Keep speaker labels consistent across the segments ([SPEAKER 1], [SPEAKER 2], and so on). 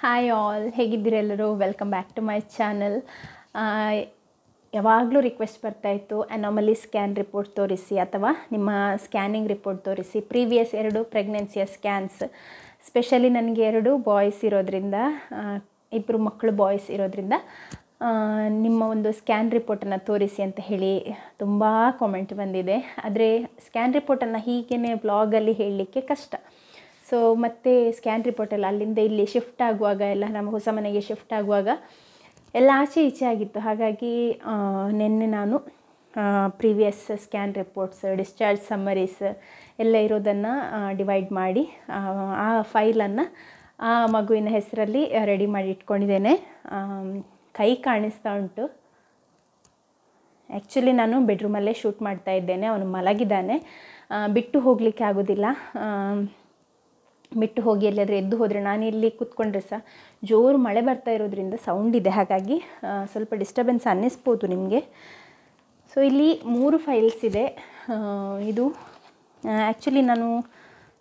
[SPEAKER 1] Hi all, ಹೇಗಿದ್ದೀರೆಲ್ಲರೂ? Welcome back to my channel. ಯಾವಾಗಲೂ request ಬರ್ತಾಯಿತ್ತು, ಅನಾಮಲಿ ಸ್ಕ್ಯಾನ್ ರಿಪೋರ್ಟ್ ತೋರಿಸಿ ಅಥವಾ ನಿಮ್ಮ ಸ್ಕ್ಯಾನಿಂಗ್ ರಿಪೋರ್ಟ್ ತೋರಿಸಿ. ಪ್ರೀವಿಯಸ್ 2 ಪ್ರೆಗ್ನೆನ್ಸಿಯ ಸ್ಕ್ಯಾನ್ಸ್, ಸ್ಪೆಷಲಿ ನನಗೆ 2 ಬಾಯ್ಸ್ ಇರೋದ್ರಿಂದ, 2 ಮಕ್ಕಳು ಬಾಯ್ಸ್ ಇರೋದ್ರಿಂದ ನಿಮ್ಮ ಒಂದು ಸ್ಕ್ಯಾನ್ ರಿಪೋರ್ಟನ್ನು ತೋರಿಸಿ ಅಂತ ಹೇಳಿ ತುಂಬ ಕಾಮೆಂಟ್ ಬಂದಿದೆ. ಆದರೆ ಸ್ಕ್ಯಾನ್ ರಿಪೋರ್ಟನ್ನು ಹೀಗೇ ವ್ಲಾಗಲ್ಲಿ ಹೇಳಲಿಕ್ಕೆ ಕಷ್ಟ. ಸೊ ಮತ್ತು ಸ್ಕ್ಯಾನ್ ರಿಪೋರ್ಟೆಲ್ಲ ಅಲ್ಲಿಂದ ಇಲ್ಲಿ ಶಿಫ್ಟ್ ಆಗುವಾಗ ಎಲ್ಲ ನಮ್ಮ ಹೊಸ ಮನೆಗೆ ಶಿಫ್ಟ್ ಆಗುವಾಗ ಎಲ್ಲ ಆಚೆ ಈಚೆ ಆಗಿತ್ತು. ಹಾಗಾಗಿ ನಿನ್ನೆ ನಾನು ಪ್ರೀವಿಯಸ್ ಸ್ಕ್ಯಾನ್ ರಿಪೋರ್ಟ್ಸ್, ಡಿಸ್ಚಾರ್ಜ್ ಸಮ್ಮರೀಸ್ ಎಲ್ಲ ಇರೋದನ್ನು ಡಿವೈಡ್ ಮಾಡಿ ಆ ಫೈಲನ್ನು ಆ ಮಗುವಿನ ಹೆಸರಲ್ಲಿ ರೆಡಿ ಮಾಡಿ ಇಟ್ಕೊಂಡಿದ್ದೇನೆ. ಕೈ ಕಾಣಿಸ್ತಾ ಉಂಟು. ಆ್ಯಕ್ಚುಲಿ ನಾನು ಬೆಡ್ರೂಮಲ್ಲೇ ಶೂಟ್ ಮಾಡ್ತಾ ಇದ್ದೇನೆ. ಅವನು ಮಲಗಿದ್ದಾನೆ, ಬಿಟ್ಟು ಹೋಗಲಿಕ್ಕೆ ಆಗೋದಿಲ್ಲ. ಬಿಟ್ಟು ಹೋಗಿ ಎಲ್ಲಾದರೂ ಎದ್ದು ಹೋದರೆ, ನಾನು ಇಲ್ಲಿ ಕೂತ್ಕೊಂಡ್ರೆ ಸಹ ಜೋರು ಮಳೆ ಬರ್ತಾ ಇರೋದ್ರಿಂದ ಸೌಂಡ್ ಇದೆ, ಹಾಗಾಗಿ ಸ್ವಲ್ಪ ಡಿಸ್ಟರ್ಬೆನ್ಸ್ ಅನ್ನಿಸ್ಬೋದು ನಿಮಗೆ. ಸೊ ಇಲ್ಲಿ 3 ಫೈಲ್ಸ್ ಇದೆ. ಇದು ಆ್ಯಕ್ಚುಲಿ ನಾನು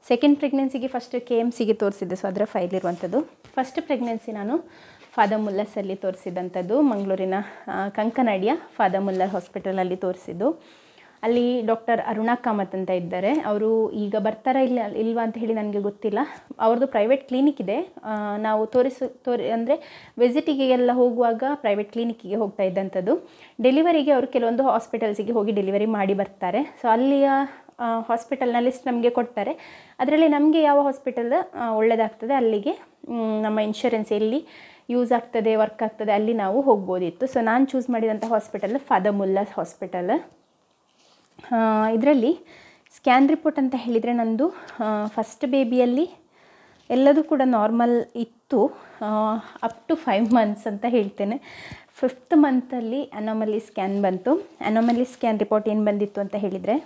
[SPEAKER 1] ಸೆಕೆಂಡ್ ಪ್ರೆಗ್ನೆನ್ಸಿಗೆ ಫಸ್ಟ್ KMCಗೆ ತೋರಿಸಿದ್ದೆ, ಸೊ ಅದರ ಫೈಲ್ ಇರುವಂಥದ್ದು. ಫಸ್ಟ್ ಪ್ರೆಗ್ನೆನ್ಸಿ ನಾನು ಫಾದರ್ ಮುಲ್ಲರ್ಸಲ್ಲಿ ತೋರಿಸಿದಂಥದ್ದು, ಮಂಗಳೂರಿನ ಕಂಕನಾಡಿಯ ಫಾದರ್ ಮುಲ್ಲರ್ ಹಾಸ್ಪಿಟಲಲ್ಲಿ ತೋರಿಸಿದ್ದು. ಅಲ್ಲಿ ಡಾಕ್ಟರ್ ಅರುಣಾ ಕಾಮತ್ ಅಂತ ಇದ್ದಾರೆ. ಅವರು ಈಗ ಬರ್ತಾರಾ ಇಲ್ವಾ ಅಂತ ಹೇಳಿ ನನಗೆ ಗೊತ್ತಿಲ್ಲ. ಅವ್ರದ್ದು ಪ್ರೈವೇಟ್ ಕ್ಲಿನಿಕ್ ಇದೆ. ನಾವು ಅಂದರೆ ವಿಸಿಟಿಗೆಲ್ಲ ಹೋಗುವಾಗ ಪ್ರೈವೇಟ್ ಕ್ಲಿನಿಕ್ಕಿಗೆ ಹೋಗ್ತಾ ಇದ್ದಂಥದ್ದು. ಡೆಲಿವರಿಗೆ ಅವರು ಕೆಲವೊಂದು ಹಾಸ್ಪಿಟಲ್ಸಿಗೆ ಹೋಗಿ ಡೆಲಿವರಿ ಮಾಡಿ ಬರ್ತಾರೆ. ಸೊ ಅಲ್ಲಿಯ ಹಾಸ್ಪಿಟಲ್ನ ಲಿಸ್ಟ್ ನಮಗೆ ಕೊಡ್ತಾರೆ. ಅದರಲ್ಲಿ ನಮಗೆ ಯಾವ ಹಾಸ್ಪಿಟಲ್ ಒಳ್ಳೆಯದಾಗ್ತದೆ ಅಲ್ಲಿಗೆ ನಮ್ಮ ಇನ್ಶೂರೆನ್ಸ್ ಎಲ್ಲಿ ಯೂಸ್ ಆಗ್ತದೆ, ವರ್ಕ್ ಆಗ್ತದೆ, ಅಲ್ಲಿ ನಾವು ಹೋಗ್ಬೋದಿತ್ತು. ಸೊ ನಾನು ಚೂಸ್ ಮಾಡಿದಂಥ ಹಾಸ್ಪಿಟಲ್ ಫಾದರ್ ಮುಲ್ಲರ್ ಹಾಸ್ಪಿಟಲ್. ಇದರಲ್ಲಿ ಸ್ಕ್ಯಾನ್ ರಿಪೋರ್ಟ್ ಅಂತ ಹೇಳಿದರೆ ನಂದು ಫಸ್ಟ್ ಬೇಬಿಯಲ್ಲಿ ಎಲ್ಲದೂ ಕೂಡ ನಾರ್ಮಲ್ ಇತ್ತು, ಅಪ್ ಟು 5 ಮಂತ್ಸ್ ಅಂತ ಹೇಳ್ತೇನೆ. 5th ಮಂತಲ್ಲಿ ಅನಾಮಲಿ ಸ್ಕ್ಯಾನ್ ಬಂತು. ಅನಾಮಲಿ ಸ್ಕ್ಯಾನ್ ರಿಪೋರ್ಟ್ ಏನು ಬಂದಿತ್ತು ಅಂತ ಹೇಳಿದರೆ,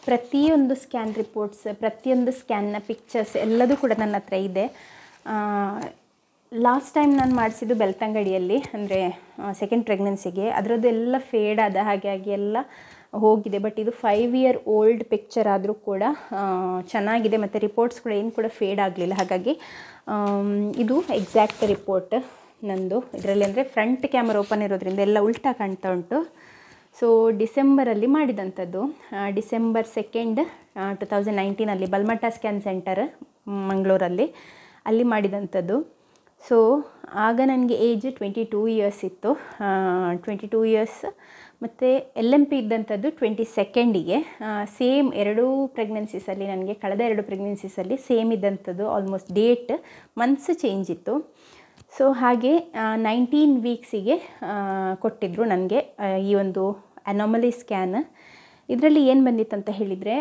[SPEAKER 1] ಪ್ರತಿಯೊಂದು ಸ್ಕ್ಯಾನ್ ರಿಪೋರ್ಟ್ಸ್, ಪ್ರತಿಯೊಂದು ಸ್ಕ್ಯಾನ್ನ ಪಿಕ್ಚರ್ಸ್ ಎಲ್ಲದೂ ಕೂಡ ನನ್ನ ಹತ್ರ ಇದೆ. ಲಾಸ್ಟ್ ಟೈಮ್ ನಾನು ಮಾಡಿಸಿದ್ದು ಬೆಳ್ತಂಗಡಿಯಲ್ಲಿ, ಅಂದರೆ ಸೆಕೆಂಡ್ ಪ್ರೆಗ್ನೆನ್ಸಿಗೆ. ಅದರದ್ದು ಎಲ್ಲ ಫೇಡ್ ಆದ ಹಾಗೆ ಎಲ್ಲ ಹೋಗಿದೆ. ಬಟ್ ಇದು 5 year old ಪಿಕ್ಚರ್ ಆದರೂ ಕೂಡ ಚೆನ್ನಾಗಿದೆ, ಮತ್ತು ರಿಪೋರ್ಟ್ಸ್ ಕೂಡ ಏನು ಕೂಡ ಫೇಡ್ ಆಗಲಿಲ್ಲ. ಹಾಗಾಗಿ ಇದು ಎಕ್ಸಾಕ್ಟ್ ರಿಪೋರ್ಟ್ ನಂದು. ಇದರಲ್ಲಿ ಅಂದರೆ ಫ್ರಂಟ್ ಕ್ಯಾಮರಾ ಓಪನ್ ಇರೋದ್ರಿಂದ ಎಲ್ಲ ಉಲ್ಟಾ ಕಾಣ್ತಾ ಉಂಟು. ಸೊ ಡಿಸೆಂಬರಲ್ಲಿ ಮಾಡಿದಂಥದ್ದು, ಡಿಸೆಂಬರ್ 2, 2019 ಬಲ್ಮಠ ಸ್ಕ್ಯಾನ್ ಸೆಂಟರ್ ಮಂಗಳೂರಲ್ಲಿ, ಅಲ್ಲಿ ಮಾಡಿದಂಥದ್ದು. ಸೊ ಆಗ ನನಗೆ ಏಜ್ 22 years ಇತ್ತು. 22 years ಮತ್ತು LMP ಇದ್ದಂಥದ್ದು 22nd. ಸೇಮ್ 2 ಪ್ರೆಗ್ನೆನ್ಸೀಸಲ್ಲಿ ನನಗೆ ಕಳೆದ 2 ಪ್ರೆಗ್ನೆನ್ಸೀಸಲ್ಲಿ ಸೇಮ್ ಇದ್ದಂಥದ್ದು. ಆಲ್ಮೋಸ್ಟ್ ಡೇಟ್ ಮಂತ್ಸ್ ಚೇಂಜ್ ಇತ್ತು. ಸೊ ಹಾಗೆ 19 ವೀಕ್ಸಿಗೆ ಕೊಟ್ಟಿದ್ದರು ನನಗೆ ಈ ಒಂದು ಅನಾಮಲಿ ಸ್ಕ್ಯಾನ್. ಇದರಲ್ಲಿ ಏನು ಬಂದಿತ್ತು ಅಂತ ಹೇಳಿದರೆ,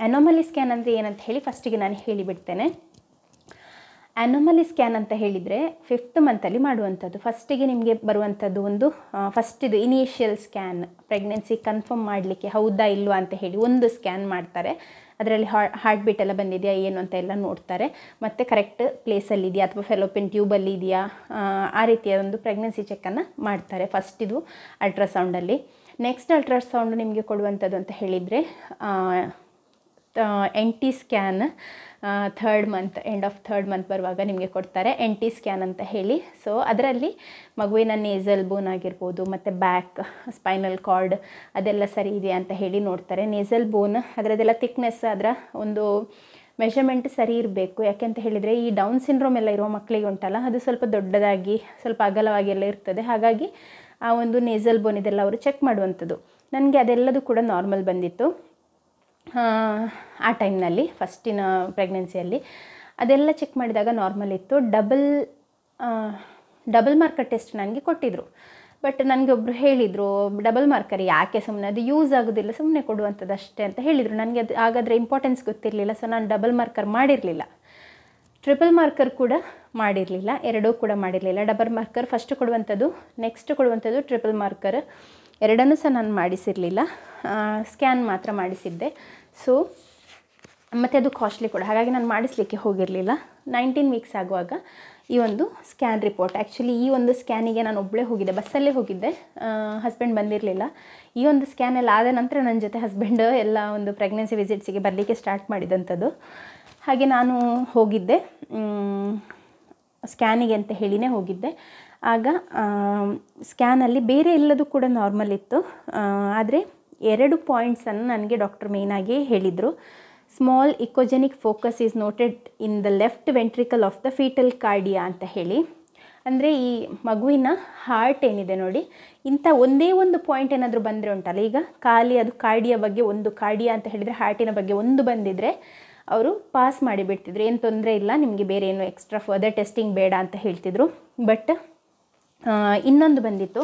[SPEAKER 1] ಅನಾಮಲಿ ಸ್ಕ್ಯಾನ್ ಅಂದರೆ ಏನಂತ ಹೇಳಿ ಫಸ್ಟಿಗೆ ನಾನು ಹೇಳಿಬಿಡ್ತೇನೆ. ಅನಾಮಲಿ ಸ್ಕ್ಯಾನ್ ಅಂತ ಹೇಳಿದರೆ 5th ಮಂತಲ್ಲಿ ಮಾಡುವಂಥದ್ದು. ಫಸ್ಟಿಗೆ ನಿಮಗೆ ಬರುವಂಥದ್ದು ಒಂದು ಫಸ್ಟಿದು ಇನಿಷಿಯಲ್ ಸ್ಕ್ಯಾನ್, ಪ್ರೆಗ್ನೆನ್ಸಿ ಕನ್ಫರ್ಮ್ ಮಾಡಲಿಕ್ಕೆ ಹೌದಾ ಇಲ್ವಾ ಅಂತ ಹೇಳಿ ಒಂದು ಸ್ಕ್ಯಾನ್ ಮಾಡ್ತಾರೆ. ಅದರಲ್ಲಿ ಹಾರ್ಟ್ ಬೀಟ್ ಎಲ್ಲ ಬಂದಿದೆಯಾ ಏನು ಅಂತ ಎಲ್ಲ ನೋಡ್ತಾರೆ, ಮತ್ತು ಕರೆಕ್ಟ್ ಪ್ಲೇಸಲ್ಲಿ ಇದೆಯಾ ಅಥವಾ ಫೆಲೋಪಿನ್ ಟ್ಯೂಬಲ್ಲಿ ಇದೆಯಾ, ಆ ರೀತಿಯ ಒಂದು ಪ್ರೆಗ್ನೆನ್ಸಿ ಚೆಕ್ಕನ್ನು ಮಾಡ್ತಾರೆ ಫಸ್ಟಿದು ಅಲ್ಟ್ರಾಸೌಂಡಲ್ಲಿ. ನೆಕ್ಸ್ಟ್ ಅಲ್ಟ್ರಾಸೌಂಡ್ ನಿಮಗೆ ಕೊಡುವಂಥದ್ದು ಅಂತ ಹೇಳಿದರೆ NT scan. 3rd month, end of 3rd month ಬರುವಾಗ ನಿಮಗೆ ಕೊಡ್ತಾರೆ NT ಸ್ಕ್ಯಾನ್ ಅಂತ ಹೇಳಿ. ಸೊ ಅದರಲ್ಲಿ ಮಗುವಿನ ನೇಸಲ್ ಬೋನ್ ಆಗಿರ್ಬೋದು, ಮತ್ತು ಬ್ಯಾಕ್ ಸ್ಪೈನಲ್ ಕಾರ್ಡ್ ಅದೆಲ್ಲ ಸರಿ ಇದೆಯಾ ಅಂತ ಹೇಳಿ ನೋಡ್ತಾರೆ. ನೇಸಲ್ ಬೋನ್ ಅದರದ್ದೆಲ್ಲ ಥಿಕ್ನೆಸ್, ಅದರ ಒಂದು ಮೆಷರ್ಮೆಂಟ್ ಸರಿ ಇರಬೇಕು. ಯಾಕೆಂತ ಹೇಳಿದರೆ ಈ ಡೌನ್ ಸಿಂಡ್ರೋಮ್ ಎಲ್ಲ ಇರೋ ಮಕ್ಕಳಿಗೆ ಉಂಟಲ್ಲ, ಅದು ಸ್ವಲ್ಪ ದೊಡ್ಡದಾಗಿ ಸ್ವಲ್ಪ ಅಗಲವಾಗಿ ಎಲ್ಲ ಇರ್ತದೆ. ಹಾಗಾಗಿ ಆ ಒಂದು ನೇಸಲ್ ಬೋನ್ ಇದೆಲ್ಲ ಅವರು ಚೆಕ್ ಮಾಡುವಂಥದ್ದು. ನನಗೆ ಅದೆಲ್ಲದೂ ಕೂಡ ನಾರ್ಮಲ್ ಬಂದಿತ್ತು ಆ ಟೈಮ್ನಲ್ಲಿ, ಫಸ್ಟಿನ ಪ್ರೆಗ್ನೆನ್ಸಿಯಲ್ಲಿ. ಅದೆಲ್ಲ ಚೆಕ್ ಮಾಡಿದಾಗ ನಾರ್ಮಲ್ ಇತ್ತು. ಡಬಲ್ ಮಾರ್ಕರ್ ಟೆಸ್ಟ್ ನನಗೆ ಕೊಟ್ಟಿದ್ದರು. ಬಟ್ ನನಗೆ ಒಬ್ಬರು ಹೇಳಿದರು, ಡಬಲ್ ಮಾರ್ಕರ್ ಯಾಕೆ, ಸುಮ್ಮನೆ ಅದು ಯೂಸ್ ಆಗೋದಿಲ್ಲ, ಸುಮ್ಮನೆ ಕೊಡುವಂಥದ್ದು ಅಷ್ಟೇ ಅಂತ ಹೇಳಿದರು. ನನಗೆ ಅದು ಹಾಗಾದರೆ ಇಂಪಾರ್ಟೆನ್ಸ್ ಗೊತ್ತಿರಲಿಲ್ಲ. ಸೊ ನಾನು ಡಬಲ್ ಮಾರ್ಕರ್ ಮಾಡಿರಲಿಲ್ಲ, ಟ್ರಿಪಲ್ ಮಾರ್ಕರ್ ಕೂಡ ಮಾಡಿರಲಿಲ್ಲ, 2 ಕೂಡ ಮಾಡಿರಲಿಲ್ಲ. ಡಬಲ್ ಮಾರ್ಕರ್ ಫಸ್ಟ್ ಕೊಡುವಂಥದ್ದು, ನೆಕ್ಸ್ಟ್ ಕೊಡುವಂಥದ್ದು ಟ್ರಿಪಲ್ ಮಾರ್ಕರ್, 2 ಸಹ ನಾನು ಮಾಡಿಸಿರಲಿಲ್ಲ. ಸ್ಕ್ಯಾನ್ ಮಾತ್ರ ಮಾಡಿಸಿದ್ದೆ. ಸೊ ಮತ್ತು ಅದು ಕಾಸ್ಟ್ಲಿ ಕೂಡ, ಹಾಗಾಗಿ ನಾನು ಮಾಡಿಸಲಿಕ್ಕೆ ಹೋಗಿರಲಿಲ್ಲ. 19 ವೀಕ್ಸ್ ಆಗುವಾಗ ಈ ಒಂದು ಸ್ಕ್ಯಾನ್ ರಿಪೋರ್ಟ್. ಆ್ಯಕ್ಚುಲಿ ಈ ಒಂದು ಸ್ಕ್ಯಾನಿಗೆ ನಾನು ಒಬ್ಬಳೇ ಹೋಗಿದ್ದೆ, ಬಸ್ಸಲ್ಲೇ ಹೋಗಿದ್ದೆ, ಹಸ್ಬೆಂಡ್ ಬಂದಿರಲಿಲ್ಲ. ಈ ಒಂದು ಸ್ಕ್ಯಾನ್ ಎಲ್ಲ ಆದ ನಂತರ ನನ್ನ ಜೊತೆ ಹಸ್ಬೆಂಡ್ ಎಲ್ಲ ಒಂದು ಪ್ರೆಗ್ನೆನ್ಸಿ ವಿಸಿಟ್ಸಿಗೆ ಬರಲಿಕ್ಕೆ ಸ್ಟಾರ್ಟ್ ಮಾಡಿದಂಥದ್ದು. ಹಾಗೆ ನಾನು ಹೋಗಿದ್ದೆ ಸ್ಕ್ಯಾನಿಗೆ ಅಂತ ಹೇಳಿನೇ ಹೋಗಿದ್ದೆ. ಆಗ ಸ್ಕ್ಯಾನಲ್ಲಿ ಬೇರೆ ಎಲ್ಲದೂ ಕೂಡ ನಾರ್ಮಲ್ ಇತ್ತು, ಆದರೆ 2 ಪಾಯಿಂಟ್ಸನ್ನು ನನಗೆ ಡಾಕ್ಟರ್ ಮೇಯ್ನಾಗಿ ಹೇಳಿದರು. Small echogenic focus is noted in the left ventricle of the fetal cardia ಅಂತ ಹೇಳಿ. ಅಂದರೆ ಈ ಮಗುವಿನ ಹಾರ್ಟ್ ಏನಿದೆ ನೋಡಿ, ಇಂಥ ಒಂದೇ ಒಂದು ಪಾಯಿಂಟ್ ಏನಾದರೂ ಬಂದರೆ ಉಂಟಲ್ಲ, ಈಗ ಖಾಲಿ ಅದು ಕಾರ್ಡಿಯಾ ಬಗ್ಗೆ ಒಂದು, ಕಾರ್ಡಿಯಾ ಅಂತ ಹೇಳಿದರೆ ಹಾರ್ಟಿನ ಬಗ್ಗೆ ಒಂದು ಬಂದಿದ್ದರೆ ಅವರು ಪಾಸ್ ಮಾಡಿಬಿಡ್ತಿದ್ರು, ಏನು ತೊಂದರೆ ಇಲ್ಲ, ನಿಮಗೆ ಬೇರೆ ಏನು ಎಕ್ಸ್ಟ್ರಾ ಫರ್ದರ್ ಟೆಸ್ಟಿಂಗ್ ಬೇಡ ಅಂತ ಹೇಳ್ತಿದ್ರು. ಬಟ್ ಇನ್ನೊಂದು ಬಂದಿತ್ತು,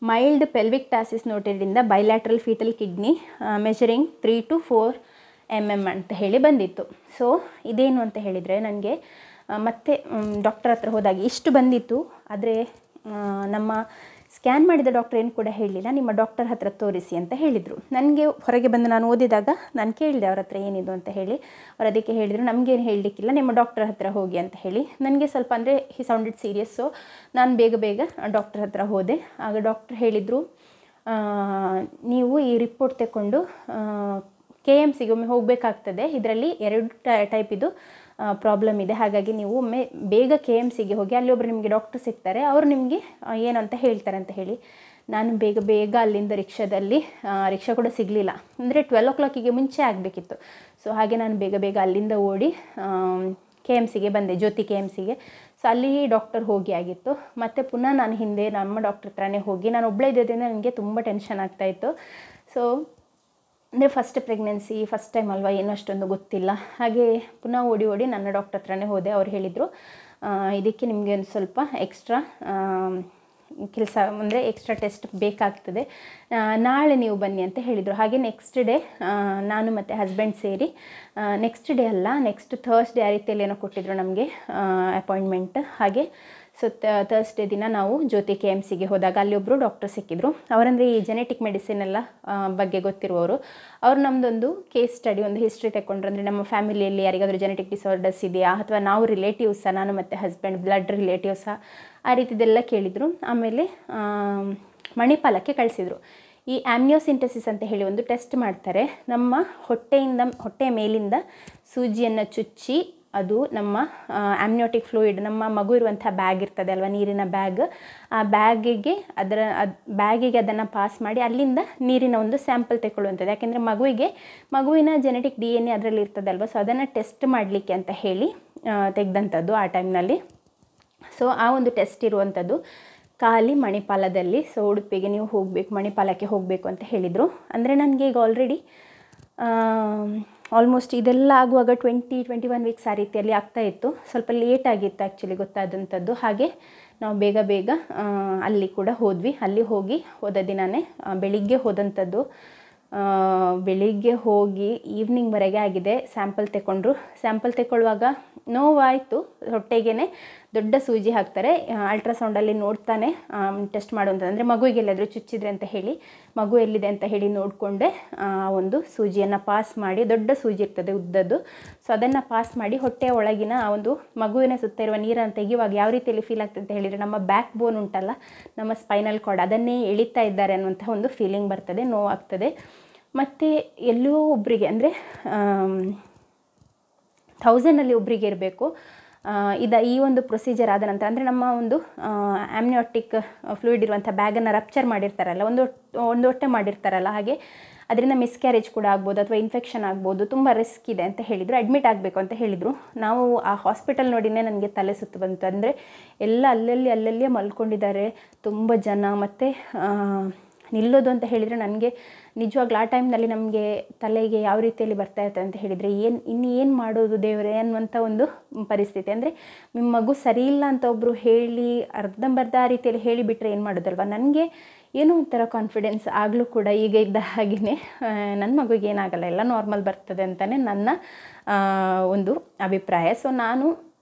[SPEAKER 1] mild pelviectasis noted in the bilateral fetal kidney measuring 3 to 4 mm ಅಂತ ಹೇಳಿ ಬಂದಿತ್ತು. ಸೊ ಇದೇನು ಅಂತ ಹೇಳಿದರೆ ನನಗೆ ಮತ್ತೆ ಡಾಕ್ಟರ್ ಹತ್ರ ಹೋದಾಗ ಇಷ್ಟು ಬಂದಿತ್ತು. ಆದರೆ ನಮ್ಮ ಸ್ಕ್ಯಾನ್ ಮಾಡಿದ ಡಾಕ್ಟರ್ ಏನು ಕೂಡ ಹೇಳಲಿಲ್ಲ, ನಿಮ್ಮ ಡಾಕ್ಟರ್ ಹತ್ರ ತೋರಿಸಿ ಅಂತ ಹೇಳಿದರು. ನನಗೆ ಹೊರಗೆ ಬಂದು ನಾನು ಓದಿದಾಗ ನಾನು ಕೇಳಿದೆ ಅವ್ರ ಹತ್ರ ಏನಿದು ಅಂತ ಹೇಳಿ. ಅವ್ರು ಅದಕ್ಕೆ ಹೇಳಿದರು, ನಮಗೇನು ಹೇಳಲಿಕ್ಕಿಲ್ಲ, ನಿಮ್ಮ ಡಾಕ್ಟರ್ ಹತ್ರ ಹೋಗಿ ಅಂತ ಹೇಳಿ. ನನಗೆ ಸ್ವಲ್ಪ ಅಂದರೆ ಹಿ ಸೌಂಡೆಡ್ ಸೀರಿಯಸ್. ಸೊ ನಾನು ಬೇಗ ಡಾಕ್ಟರ್ ಹತ್ರ ಹೋದೆ. ಆಗ ಡಾಕ್ಟರ್ ಹೇಳಿದರು, ನೀವು ಈ ರಿಪೋರ್ಟ್ ತಗೊಂಡು KMCಗೆ ಒಮ್ಮೆ ಹೋಗಬೇಕಾಗ್ತದೆ, ಇದರಲ್ಲಿ 2 ಟೈಪ್ ಇದು ಪ್ರಾಬ್ಲಮ್ ಇದೆ, ಹಾಗಾಗಿ ನೀವು ಒಮ್ಮೆ ಬೇಗ KMCಗೆ ಹೋಗಿ, ಅಲ್ಲಿ ಒಬ್ಬರು ನಿಮಗೆ ಡಾಕ್ಟರ್ ಸಿಗ್ತಾರೆ, ಅವರು ನಿಮಗೆ ಏನು ಅಂತ ಹೇಳ್ತಾರೆ ಅಂತ ಹೇಳಿ. ನಾನು ಬೇಗ ಅಲ್ಲಿಂದ ರಿಕ್ಷಾ ಕೂಡ ಸಿಗಲಿಲ್ಲ, ಅಂದರೆ 12 o'clockಗೆ ಮುಂಚೆ ಆಗಬೇಕಿತ್ತು. ಸೊ ಹಾಗೆ ನಾನು ಬೇಗ ಅಲ್ಲಿಂದ ಓಡಿ KMCಗೆ ಬಂದೆ, ಜ್ಯೋತಿ KMCಗೆ. ಸೊ ಅಲ್ಲಿ ಡಾಕ್ಟರ್ ಹೋಗಿ ಆಗಿತ್ತು. ಮತ್ತು ಪುನಃ ನಾನು ಹಿಂದೆ ನಮ್ಮ ಡಾಕ್ಟರ್ ಹತ್ರನೇ ಹೋಗಿ, ನಾನು ಒಬ್ಬಳೇ ಇದ್ದದ್ರಿಂದ ನನಗೆ ತುಂಬ ಟೆನ್ಷನ್ ಆಗ್ತಾಯಿತ್ತು. ಸೊ ಅಂದರೆ ಫಸ್ಟ್ ಪ್ರೆಗ್ನೆನ್ಸಿ, ಫಸ್ಟ್ ಟೈಮ್ ಅಲ್ವಾ, ಏನೂ ಅಷ್ಟೊಂದು ಗೊತ್ತಿಲ್ಲ. ಹಾಗೆ ಪುನಃ ಓಡಿ ನನ್ನ ಡಾಕ್ಟರ್ ಹತ್ರನೇ ಹೋದೆ. ಅವ್ರು ಹೇಳಿದರು, ಇದಕ್ಕೆ ನಿಮಗೆ ಒಂದು ಸ್ವಲ್ಪ ಎಕ್ಸ್ಟ್ರಾ ಕೆಲಸ, ಅಂದರೆ ಎಕ್ಸ್ಟ್ರಾ ಟೆಸ್ಟ್ ಬೇಕಾಗ್ತದೆ, ನಾಳೆ ನೀವು ಬನ್ನಿ ಅಂತ ಹೇಳಿದರು. ಹಾಗೆ ನೆಕ್ಸ್ಟ್ ಡೇ ನಾನು ಮತ್ತು ಹಸ್ಬೆಂಡ್ ಸೇರಿ, ನೆಕ್ಸ್ಟ್ ಡೇ ಅಲ್ಲ, ನೆಕ್ಸ್ಟ್ ಥರ್ಸ್ಡೇ ಆ ರೀತಿಯಲ್ಲಿ ಏನೋ ಕೊಟ್ಟಿದ್ರು ನಮಗೆ ಅಪಾಯಿಂಟ್ಮೆಂಟ್. ಹಾಗೆ ಸೊ ಥರ್ಸ್ಡೇ ದಿನ ನಾವು ಜ್ಯೋತಿ KMCಗೆ ಹೋದಾಗ ಅಲ್ಲಿ ಒಬ್ಬರು ಡಾಕ್ಟರ್ ಸಿಕ್ಕಿದ್ರು. ಅವರಂದರೆ ಈ ಜೆನೆಟಿಕ್ ಮೆಡಿಸಿನ್ ಎಲ್ಲ ಬಗ್ಗೆ ಗೊತ್ತಿರುವವರು. ಅವರು ನಮ್ಮದೊಂದು ಕೇಸ್ ಸ್ಟಡಿ, ಒಂದು ಹಿಸ್ಟ್ರಿ ತಗೊಂಡ್ರು. ಅಂದರೆ ನಮ್ಮ ಫ್ಯಾಮಿಲಿಯಲ್ಲಿ ಯಾರಿಗಾದರೂ ಜೆನೆಟಿಕ್ ಡಿಸಾರ್ಡರ್ಸ್ ಇದೆಯಾ, ಅಥವಾ ನಾವು ರಿಲೇಟಿವ್ಸಾ, ನಾನು ಮತ್ತು ಹಸ್ಬೆಂಡ್ ಬ್ಲಡ್ ರಿಲೇಟಿವ್ಸಾ, ಆ ರೀತಿದೆಲ್ಲ ಕೇಳಿದರು. ಆಮೇಲೆ ಮಣಿಪಾಲಕ್ಕೆ ಕಳಿಸಿದರು. ಈ ಆಮ್ನಿಯೋಸಿಂಟಸಿಸ್ ಅಂತ ಹೇಳಿ ಒಂದು ಟೆಸ್ಟ್ ಮಾಡ್ತಾರೆ. ನಮ್ಮ ಹೊಟ್ಟೆಯ ಮೇಲಿಂದ ಸೂಜಿಯನ್ನು ಚುಚ್ಚಿ, ಅದು ನಮ್ಮ ಆಮ್ನಿಯೋಟಿಕ್ ಫ್ಲೂಯಿಡ್, ನಮ್ಮ ಮಗು ಇರುವಂಥ ಬ್ಯಾಗ್ ಇರ್ತದೆ ಅಲ್ವಾ, ನೀರಿನ ಬ್ಯಾಗ್, ಆ ಬ್ಯಾಗಿಗೆ ಅದನ್ನು ಪಾಸ್ ಮಾಡಿ ಅಲ್ಲಿಂದ ನೀರಿನ ಒಂದು ಸ್ಯಾಂಪಲ್ ತಗೊಳ್ಳುವಂಥದ್ದು. ಯಾಕೆಂದರೆ ಮಗುವಿನ ಜೆನೆಟಿಕ್ DNA ಅದರಲ್ಲಿ ಇರ್ತದಲ್ವ, ಸೊ ಅದನ್ನು ಟೆಸ್ಟ್ ಮಾಡಲಿಕ್ಕೆ ಅಂತ ಹೇಳಿ ತೆಗೆದಂಥದ್ದು ಆ ಟೈಮ್ನಲ್ಲಿ. ಸೊ ಆ ಒಂದು ಟೆಸ್ಟ್ ಇರುವಂಥದ್ದು ಖಾಲಿ ಮಣಿಪಾಲದಲ್ಲಿ. ಸೊ ಉಡುಪಿಗೆ ನೀವು ಹೋಗಬೇಕು, ಮಣಿಪಾಲಕ್ಕೆ ಹೋಗಬೇಕು ಅಂತ ಹೇಳಿದರು. ಅಂದರೆ ನನಗೆ ಈಗ ಆಲ್ಮೋಸ್ಟ್ ಇದೆಲ್ಲ ಆಗುವಾಗ 20-21 ವೀಕ್ಸ್ ಆ ರೀತಿಯಲ್ಲಿ ಆಗ್ತಾಯಿತ್ತು. ಸ್ವಲ್ಪ ಲೇಟ್ ಆಗಿತ್ತು ಆ್ಯಕ್ಚುಲಿ ಗೊತ್ತಾದಂಥದ್ದು. ಹಾಗೆ ನಾವು ಬೇಗ ಅಲ್ಲಿ ಕೂಡ ಹೋದ್ವಿ. ಅಲ್ಲಿ ಹೋದ ದಿನವೇ ಬೆಳಿಗ್ಗೆ ಹೋದಂಥದ್ದು. ಬೆಳಿಗ್ಗೆ ಹೋಗಿ ಈವ್ನಿಂಗ್ವರೆಗೆ ಆಗಿದೆ. ಸ್ಯಾಂಪಲ್ ತಗೊಂಡ್ರು. ಸ್ಯಾಂಪಲ್ ತಗೊಳ್ಳುವಾಗ ನೋವಾಯಿತು, ಹೊಟ್ಟೆಗೇ ದೊಡ್ಡ ಸೂಜಿ ಹಾಕ್ತಾರೆ. ಅಲ್ಟ್ರಾಸೌಂಡಲ್ಲಿ ನೋಡ್ತಾನೆ ಟೆಸ್ಟ್ ಮಾಡುವಂಥದ್ದು, ಅಂದರೆ ಮಗುವಿಗೆ ಎಲ್ಲಾದರೂ ಚುಚ್ಚಿದ್ರೆ ಅಂತ ಹೇಳಿ, ಮಗು ಎಲ್ಲಿದೆ ಅಂತ ಹೇಳಿ ನೋಡಿಕೊಂಡೆ ಒಂದು ಸೂಜಿಯನ್ನು ಪಾಸ್ ಮಾಡಿ, ದೊಡ್ಡ ಸೂಜಿ ಇರ್ತದೆ ಉದ್ದದ್ದು, ಸೊ ಅದನ್ನು ಪಾಸ್ ಮಾಡಿ ಹೊಟ್ಟೆಯ ಒಳಗಿನ ಆ ಒಂದು ಮಗುವಿನ ಸುತ್ತ ಇರುವ ನೀರನ್ನು ತೆಗೆಯುವಾಗ ಯಾವ ರೀತಿಯಲ್ಲಿ ಫೀಲ್ ಆಗ್ತದೆ ಅಂತ ಹೇಳಿದರೆ, ನಮ್ಮ ಬ್ಯಾಕ್ ಬೋನ್ ಉಂಟಲ್ಲ, ನಮ್ಮ ಸ್ಪೈನಲ್ ಕಾರ್ಡ್, ಅದನ್ನೇ ಎಳಿತಾ ಇದ್ದಾರೆ ಅನ್ನುವಂಥ ಒಂದು ಫೀಲಿಂಗ್ ಬರ್ತದೆ, ನೋವಾಗ್ತದೆ. ಮತ್ತು ಎಲ್ಲೋ ಒಬ್ಬರಿಗೆ, ಅಂದರೆ 1000ಅಲ್ಲಿ ಒಬ್ಬರಿಗೆ ಇರಬೇಕು ಈ ಒಂದು ಪ್ರೊಸೀಜರ್ ಆದ ನಂತರ. ಅಂದರೆ ನಮ್ಮ ಒಂದು ಆಮ್ನಿಯೋಟಿಕ್ ಫ್ಲೂಯಿಡ್ ಇರುವಂಥ ಬ್ಯಾಗನ್ನು ರಪ್ಚರ್ ಮಾಡಿರ್ತಾರಲ್ಲ, ಒಂದು ಹೊಟ್ಟೆ ಮಾಡಿರ್ತಾರಲ್ಲ, ಹಾಗೆ ಅದರಿಂದ ಮಿಸ್ಕ್ಯಾರೇಜ್ ಕೂಡ ಆಗ್ಬೋದು, ಅಥವಾ ಇನ್ಫೆಕ್ಷನ್ ಆಗ್ಬೋದು, ತುಂಬ ರಿಸ್ಕ್ ಇದೆ ಅಂತ ಹೇಳಿದರು. ಅಡ್ಮಿಟ್ ಆಗಬೇಕು ಅಂತ ಹೇಳಿದರು. ನಾವು ಆ ಹಾಸ್ಪಿಟಲ್ ನೋಡಿನೇ ನನಗೆ ತಲೆ ಸುತ್ತು ಬಂತು. ಅಂದರೆ ಎಲ್ಲ ಅಲ್ಲಲ್ಲಿಯೇ ಮಲ್ಕೊಂಡಿದ್ದಾರೆ ತುಂಬ ಜನ. ಮತ್ತು ನಿಲ್ಲೋದು ಅಂತ ಹೇಳಿದರೆ ನನಗೆ ನಿಜವಾಗ್ಲೂ ಆ ಟೈಮ್ನಲ್ಲಿ ನಮಗೆ ತಲೆಗೆ ಯಾವ ರೀತಿಯಲ್ಲಿ ಬರ್ತಾ ಇರ್ತದೆ ಅಂತ ಹೇಳಿದರೆ, ಏನು ಮಾಡೋದು ದೇವರೇ ಅನ್ನುವಂಥ ಒಂದು ಪರಿಸ್ಥಿತಿ. ಅಂದರೆ ನಿಮ್ಮ ಮಗು ಸರಿ ಇಲ್ಲ ಅಂತ ಒಬ್ಬರು ಹೇಳಿ ಅರ್ಧಂಬರ್ಧ ಆ ರೀತಿಯಲ್ಲಿ ಹೇಳಿಬಿಟ್ರೆ ಏನು ಮಾಡೋದಲ್ವ. ನನಗೆ ಏನೋ ಒಂಥರ ಕಾನ್ಫಿಡೆನ್ಸ್ ಆಗಲೂ ಕೂಡ ಈಗ ಇದ್ದ ಹಾಗೆಯೇ ನನ್ನ ಮಗುಗೆ ಏನಾಗಲ್ಲ, ಎಲ್ಲ ನಾರ್ಮಲ್ ಬರ್ತದೆ ಅಂತಲೇ ನನ್ನ ಒಂದು ಅಭಿಪ್ರಾಯ. ಸೊ ನಾನು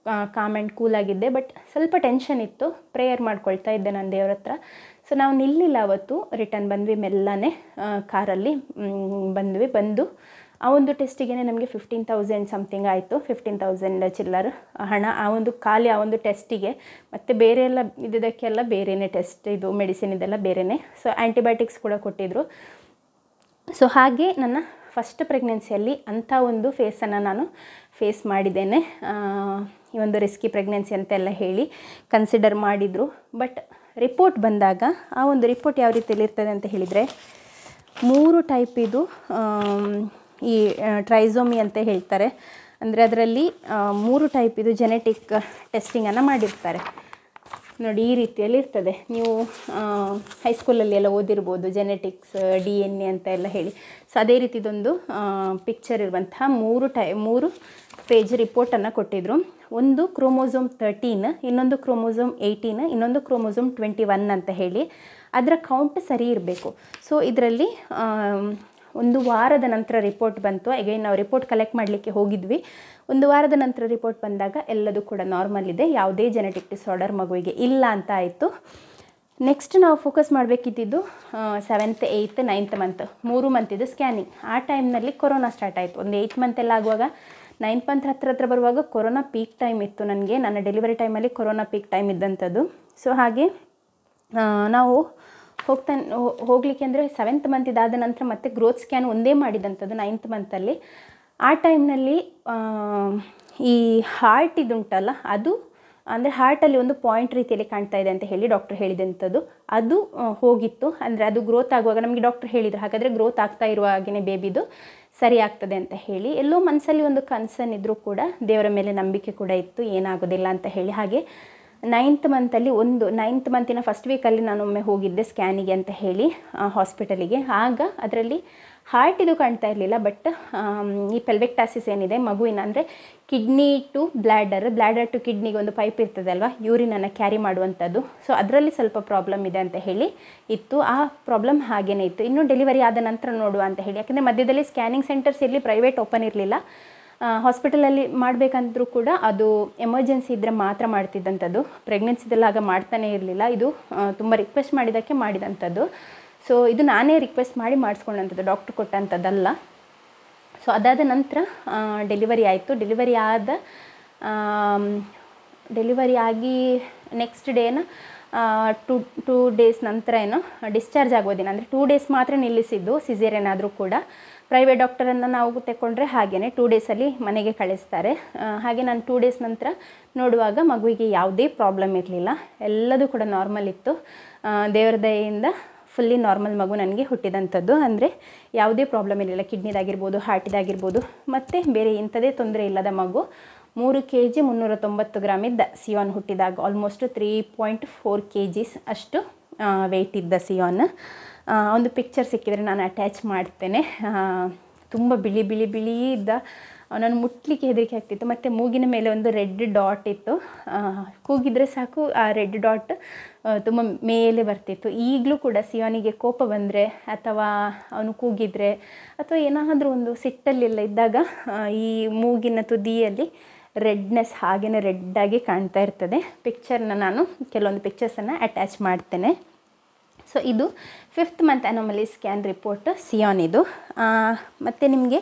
[SPEAKER 1] ಕಾಮ್ ಆ್ಯಂಡ್ ಕೂಲಾಗಿದ್ದೆ, ಬಟ್ ಸ್ವಲ್ಪ ಟೆನ್ಷನ್ ಇತ್ತು. ಪ್ರೇಯರ್ ಮಾಡ್ಕೊಳ್ತಾ ಇದ್ದೆ ನಾನು ದೇವ್ರ ಹತ್ರ. ಸೊ ನಾವು ನಿಲ್ಲಿಲ್ಲ, ಅವತ್ತು ರಿಟರ್ನ್ ಬಂದ್ವಿ, ಮೆಲ್ಲನೆ ಕಾರಲ್ಲಿ ಬಂದು ಆ ಒಂದು ಟೆಸ್ಟಿಗೆ ನಮಗೆ 15,000 ಸಮಥಿಂಗ್ ಆಯಿತು, 15,000 ಚಿಲ್ಲರ್ ಹಣ ಆ ಒಂದು ಖಾಲಿ ಆ ಒಂದು ಟೆಸ್ಟಿಗೆ. ಮತ್ತು ಬೇರೆ ಎಲ್ಲ ಇದಕ್ಕೆಲ್ಲ ಬೇರೆಯೇ ಟೆಸ್ಟ್, ಇದು ಮೆಡಿಸಿನ್ ಇದೆಲ್ಲ ಬೇರೆಯೇ. ಸೊ ಆ್ಯಂಟಿಬಯೋಟಿಕ್ಸ್ ಕೂಡ ಕೊಟ್ಟಿದ್ದರು. ಸೊ ಹಾಗೆ ನನ್ನ ಫಸ್ಟ್ ಪ್ರೆಗ್ನೆನ್ಸಿಯಲ್ಲಿ ಅಂಥ ಒಂದು ಫೇಸನ್ನು ನಾನು ಫೇಸ್ ಮಾಡಿದ್ದೇನೆ. ಈ ಒಂದು ರಿಸ್ಕಿ ಪ್ರೆಗ್ನೆನ್ಸಿ ಅಂತೆಲ್ಲ ಹೇಳಿ ಕನ್ಸಿಡರ್ ಮಾಡಿದರು. ಬಟ್ ರಿಪೋರ್ಟ್ ಬಂದಾಗ ಆ ಒಂದು ರಿಪೋರ್ಟ್ ಯಾವ ರೀತಿಯಲ್ಲಿ ಇರ್ತದೆ ಅಂತ ಹೇಳಿದರೆ, 3 ಟೈಪ್ ಇದು ಈ ಟ್ರೈಸೋಮಿ ಅಂತ ಹೇಳ್ತಾರೆ. ಅಂದರೆ ಅದರಲ್ಲಿ 3 ಟೈಪ್ ಇದು ಜೆನೆಟಿಕ್ ಟೆಸ್ಟಿಂಗನ್ನು ಮಾಡಿರ್ತಾರೆ ನೋಡಿ. ಈ ರೀತಿಯಲ್ಲಿ ಇರ್ತದೆ. ನೀವು ಹೈಸ್ಕೂಲಲ್ಲಿ ಎಲ್ಲ ಓದಿರ್ಬೋದು ಜೆನೆಟಿಕ್ಸ್, DNA ಅಂತ ಎಲ್ಲ ಹೇಳಿ. ಸೊ ಅದೇ ರೀತಿದೊಂದು ಪಿಕ್ಚರ್ ಇರುವಂತಹ 3 ಪೇಜ್ ರಿಪೋರ್ಟನ್ನು ಕೊಟ್ಟಿದ್ದರು. ಒಂದು ಕ್ರೋಮೋಸೋಮ್ 13, ಇನ್ನೊಂದು ಕ್ರೋಮೋಸೋಮ್ 18, ಇನ್ನೊಂದು ಕ್ರೋಮೋಸೋಮ್ 21 ಅಂತ ಹೇಳಿ. ಅದರ ಕೌಂಟ್ ಸರಿ ಇರಬೇಕು. ಸೊ ಇದರಲ್ಲಿ 1 ವಾರದ ನಂತರ ರಿಪೋರ್ಟ್ ಬಂತು. ಅಗೈನ್ ನಾವು ರಿಪೋರ್ಟ್ ಕಲೆಕ್ಟ್ ಮಾಡಲಿಕ್ಕೆ ಹೋಗಿದ್ವಿ. 1 ವಾರದ ನಂತರ ರಿಪೋರ್ಟ್ ಬಂದಾಗ ಎಲ್ಲದೂ ಕೂಡ ನಾರ್ಮಲ್ ಇದೆ, ಯಾವುದೇ ಜೆನೆಟಿಕ್ ಡಿಸಾರ್ಡರ್ ಮಗುವಿಗೆ ಇಲ್ಲ ಅಂತ ಆಯಿತು. ನೆಕ್ಸ್ಟ್ ನಾವು ಫೋಕಸ್ ಮಾಡಬೇಕಿದ್ದು 7th, 8th, 9th ಮಂತ್ 3 ಮಂತಿದ್ದು ಸ್ಕ್ಯಾನಿಂಗ್. ಆ ಟೈಮ್ನಲ್ಲಿ ಕೊರೋನಾ ಸ್ಟಾರ್ಟ್ ಆಯಿತು. ಒಂದು 8 ಮಂತೆಲ್ಲ ಆಗುವಾಗ 9th ಮಂತ್ ಹತ್ರ ಬರುವಾಗ ಕೊರೋನಾ ಪೀಕ್ ಟೈಮ್ ಇತ್ತು ನನಗೆ. ನನ್ನ ಡೆಲಿವರಿ ಟೈಮಲ್ಲಿ ಕೊರೋನಾ ಪೀಕ್ ಟೈಮ್ ಇದ್ದಂಥದ್ದು. ಸೊ ಹಾಗೆ ನಾವು ಹೋಗಲಿಕ್ಕೆ ಅಂದರೆ 7th ಮಂತ್ ಇದಾದ ನಂತರ ಮತ್ತೆ ಗ್ರೋತ್ ಸ್ಕ್ಯಾನ್ ಒಂದೇ ಮಾಡಿದಂಥದ್ದು 9th ಮಂತಲ್ಲಿ. ಆ ಟೈಮ್ನಲ್ಲಿ ಈ ಹಾರ್ಟ್ ಇದುಂಟಲ್ಲ, ಅದು ಅಂದರೆ ಹಾರ್ಟಲ್ಲಿ ಒಂದು ಪಾಯಿಂಟ್ ರೀತಿಯಲ್ಲಿ ಕಾಣ್ತಾ ಇದೆ ಅಂತ ಹೇಳಿ ಡಾಕ್ಟರ್ ಹೇಳಿದಂಥದ್ದು. ಅದು ಹೋಗಿತ್ತು. ಅಂದರೆ ಅದು ಗ್ರೋತ್ ಆಗುವಾಗ ನಮಗೆ ಡಾಕ್ಟರ್ ಹೇಳಿದರು, ಹಾಗಾದರೆ ಗ್ರೋತ್ ಆಗ್ತಾ ಇರುವಾಗೇ ಬೇಬಿದು ಸರಿ ಆಗ್ತದೆ ಅಂತ ಹೇಳಿ. ಎಲ್ಲೋ ಮನಸ್ಸಲ್ಲಿ ಒಂದು ಕನ್ಸರ್ನ್ ಇದ್ದರೂ ಕೂಡ ದೇವರ ಮೇಲೆ ನಂಬಿಕೆ ಕೂಡ ಇತ್ತು, ಏನಾಗೋದಿಲ್ಲ ಅಂತ ಹೇಳಿ. ಹಾಗೆ 9th ಮಂತಲ್ಲಿ 9th ಮಂತಿನ ಫಸ್ಟ್ ವೀಕಲ್ಲಿ ನಾನೊಮ್ಮೆ ಹೋಗಿದ್ದೆ ಸ್ಕ್ಯಾನಿಗೆ ಅಂತ ಹೇಳಿ ಹಾಸ್ಪಿಟಲಿಗೆ. ಆಗ ಅದರಲ್ಲಿ ಹಾರ್ಟ್ ಇದು ಕಾಣ್ತಾ ಇರಲಿಲ್ಲ, ಬಟ್ ಈ ಪೆಲ್ವಿಕ್ಟಾಸಿಸ್ ಏನಿದೆ ಮಗುವಿನ, ಅಂದರೆ ಕಿಡ್ನಿ ಟು ಬ್ಲ್ಯಾಡರ್ ಟು ಕಿಡ್ನಿಗೆ ಒಂದು ಪೈಪ್ ಇರ್ತದೆ ಅಲ್ವಾ, ಯೂರಿನನ್ನು ಕ್ಯಾರಿ ಮಾಡುವಂಥದ್ದು. ಸೊ ಅದರಲ್ಲಿ ಸ್ವಲ್ಪ ಪ್ರಾಬ್ಲಮ್ ಇದೆ ಅಂತ ಹೇಳಿ ಇತ್ತು. ಆ ಪ್ರಾಬ್ಲಮ್ ಹಾಗೇ ಇತ್ತು. ಇನ್ನು ಡೆಲಿವರಿ ಆದ ನಂತರ ನೋಡುವ ಅಂತ ಹೇಳಿ. ಯಾಕಂದರೆ ಮಧ್ಯದಲ್ಲಿ ಸ್ಕ್ಯಾನಿಂಗ್ ಸೆಂಟರ್ಸ್ ಇಲ್ಲಿ ಪ್ರೈವೇಟ್ ಓಪನ್ ಇರಲಿಲ್ಲ. ಹಾಸ್ಪಿಟಲಲ್ಲಿ ಮಾಡಬೇಕಂದ್ರೂ ಕೂಡ ಅದು ಎಮರ್ಜೆನ್ಸಿ ಇದ್ದರೆ ಮಾತ್ರ ಮಾಡ್ತಿದ್ದಂಥದ್ದು. ಪ್ರೆಗ್ನೆನ್ಸಿದೆಲ್ಲ ಆಗ ಮಾಡ್ತಾನೇ ಇರಲಿಲ್ಲ. ಇದು ತುಂಬ ರಿಕ್ವೆಸ್ಟ್ ಮಾಡಿದ್ದಕ್ಕೆ ಮಾಡಿದಂಥದ್ದು. ಸೊ ಇದು ನಾನೇ ರಿಕ್ವೆಸ್ಟ್ ಮಾಡಿ ಮಾಡಿಸ್ಕೊಂಡಂಥದ್ದು, ಡಾಕ್ಟ್ರ್ ಕೊಟ್ಟಂಥದ್ದಲ್ಲ. ಸೊ ಅದಾದ ನಂತರ ಡೆಲಿವರಿ ಆಯಿತು. ಡೆಲಿವರಿ ಆಗಿ ನೆಕ್ಸ್ಟ್ ಡೇನ 2 ಡೇಸ್ ನಂತರ ಏನೋ ಡಿಸ್ಚಾರ್ಜ್ ಆಗೋದಿನ, ಅಂದರೆ 2 ಡೇಸ್ ಮಾತ್ರ ನಿಲ್ಲಿಸಿದ್ದು ಸಿಸೇರಿಯನ್ ಆದರೂ ಕೂಡ. ಪ್ರೈವೇಟ್ ಡಾಕ್ಟರನ್ನು ನಾವು ತೆಕ್ಕೊಂಡ್ರೆ ಹಾಗೆಯೇ 2 ಡೇಸಲ್ಲಿ ಮನೆಗೆ ಕಳಿಸ್ತಾರೆ. ಹಾಗೆ ನಾನು 2 ಡೇಸ್ ನಂತರ ನೋಡುವಾಗ ಮಗುವಿಗೆ ಯಾವುದೇ ಪ್ರಾಬ್ಲಮ್ ಇರಲಿಲ್ಲ, ಎಲ್ಲದೂ ಕೂಡ ನಾರ್ಮಲ್ ಇತ್ತು. ದೇವರ ದಯೆಯಿಂದ ಫುಲ್ಲಿ ನಾರ್ಮಲ್ ಮಗು ನನಗೆ ಹುಟ್ಟಿದಂಥದ್ದು. ಅಂದರೆ ಯಾವುದೇ ಪ್ರಾಬ್ಲಮ್ ಇರಲಿಲ್ಲ, ಕಿಡ್ನಿದಾಗಿರ್ಬೋದು, ಹಾರ್ಟಿದಾಗಿರ್ಬೋದು, ಮತ್ತು ಬೇರೆ ಇಂಥದೇ ತೊಂದರೆ ಇಲ್ಲದ ಮಗು. 3 kg 390 ಗ್ರಾಮ್ ಇದ್ದ ಸಿಯೋನ್ ಹುಟ್ಟಿದಾಗ. ಆಲ್ಮೋಸ್ಟ್ 3.4 kgs ಅಷ್ಟು ವೆಯ್ಟ್ ಇದ್ದ ಸಿಯೋನ್. ಒಂದು ಪಿಕ್ಚರ್ ಸಿಕ್ಕಿದರೆ ನಾನು ಅಟ್ಯಾಚ್ ಮಾಡ್ತೇನೆ. ತುಂಬ ಬಿಳಿ ಇದ್ದ. ನಾನು ಮುಟ್ಲಿಕ್ಕೆ ಹೆದರಿಕೆ ಆಗ್ತಿತ್ತು. ಮತ್ತು ಮೂಗಿನ ಮೇಲೆ ಒಂದು ರೆಡ್ ಡಾಟ್ ಇತ್ತು. ಕೂಗಿದರೆ ಸಾಕು ಆ ರೆಡ್ ಡಾಟ್ ತುಂಬ ಮೇಲೆ ಬರ್ತಿತ್ತು. ಈಗಲೂ ಕೂಡ ಸಿಯೋನಿಗೆ ಕೋಪ ಬಂದರೆ ಅಥವಾ ಅವನು ಕೂಗಿದರೆ ಅಥವಾ ಏನಾದರೂ ಒಂದು ಸಿಟ್ಟಲ್ಲೆಲ್ಲ ಇದ್ದಾಗ ಈ ಮೂಗಿನ ತುದಿಯಲ್ಲಿ ರೆಡ್ನೆಸ್ ಹಾಗೆಯೇ ರೆಡ್ಡಾಗಿ ಕಾಣ್ತಾ ಇರ್ತದೆ. ಪಿಕ್ಚರ್ನ ನಾನು ಕೆಲವೊಂದು ಪಿಕ್ಚರ್ಸನ್ನು ಅಟ್ಯಾಚ್ ಮಾಡ್ತೇನೆ. ಸೊ ಇದು 5th month anomaly scan report ಸಿಯಾನ್ ಇದು. ಮತ್ತು ನಿಮಗೆ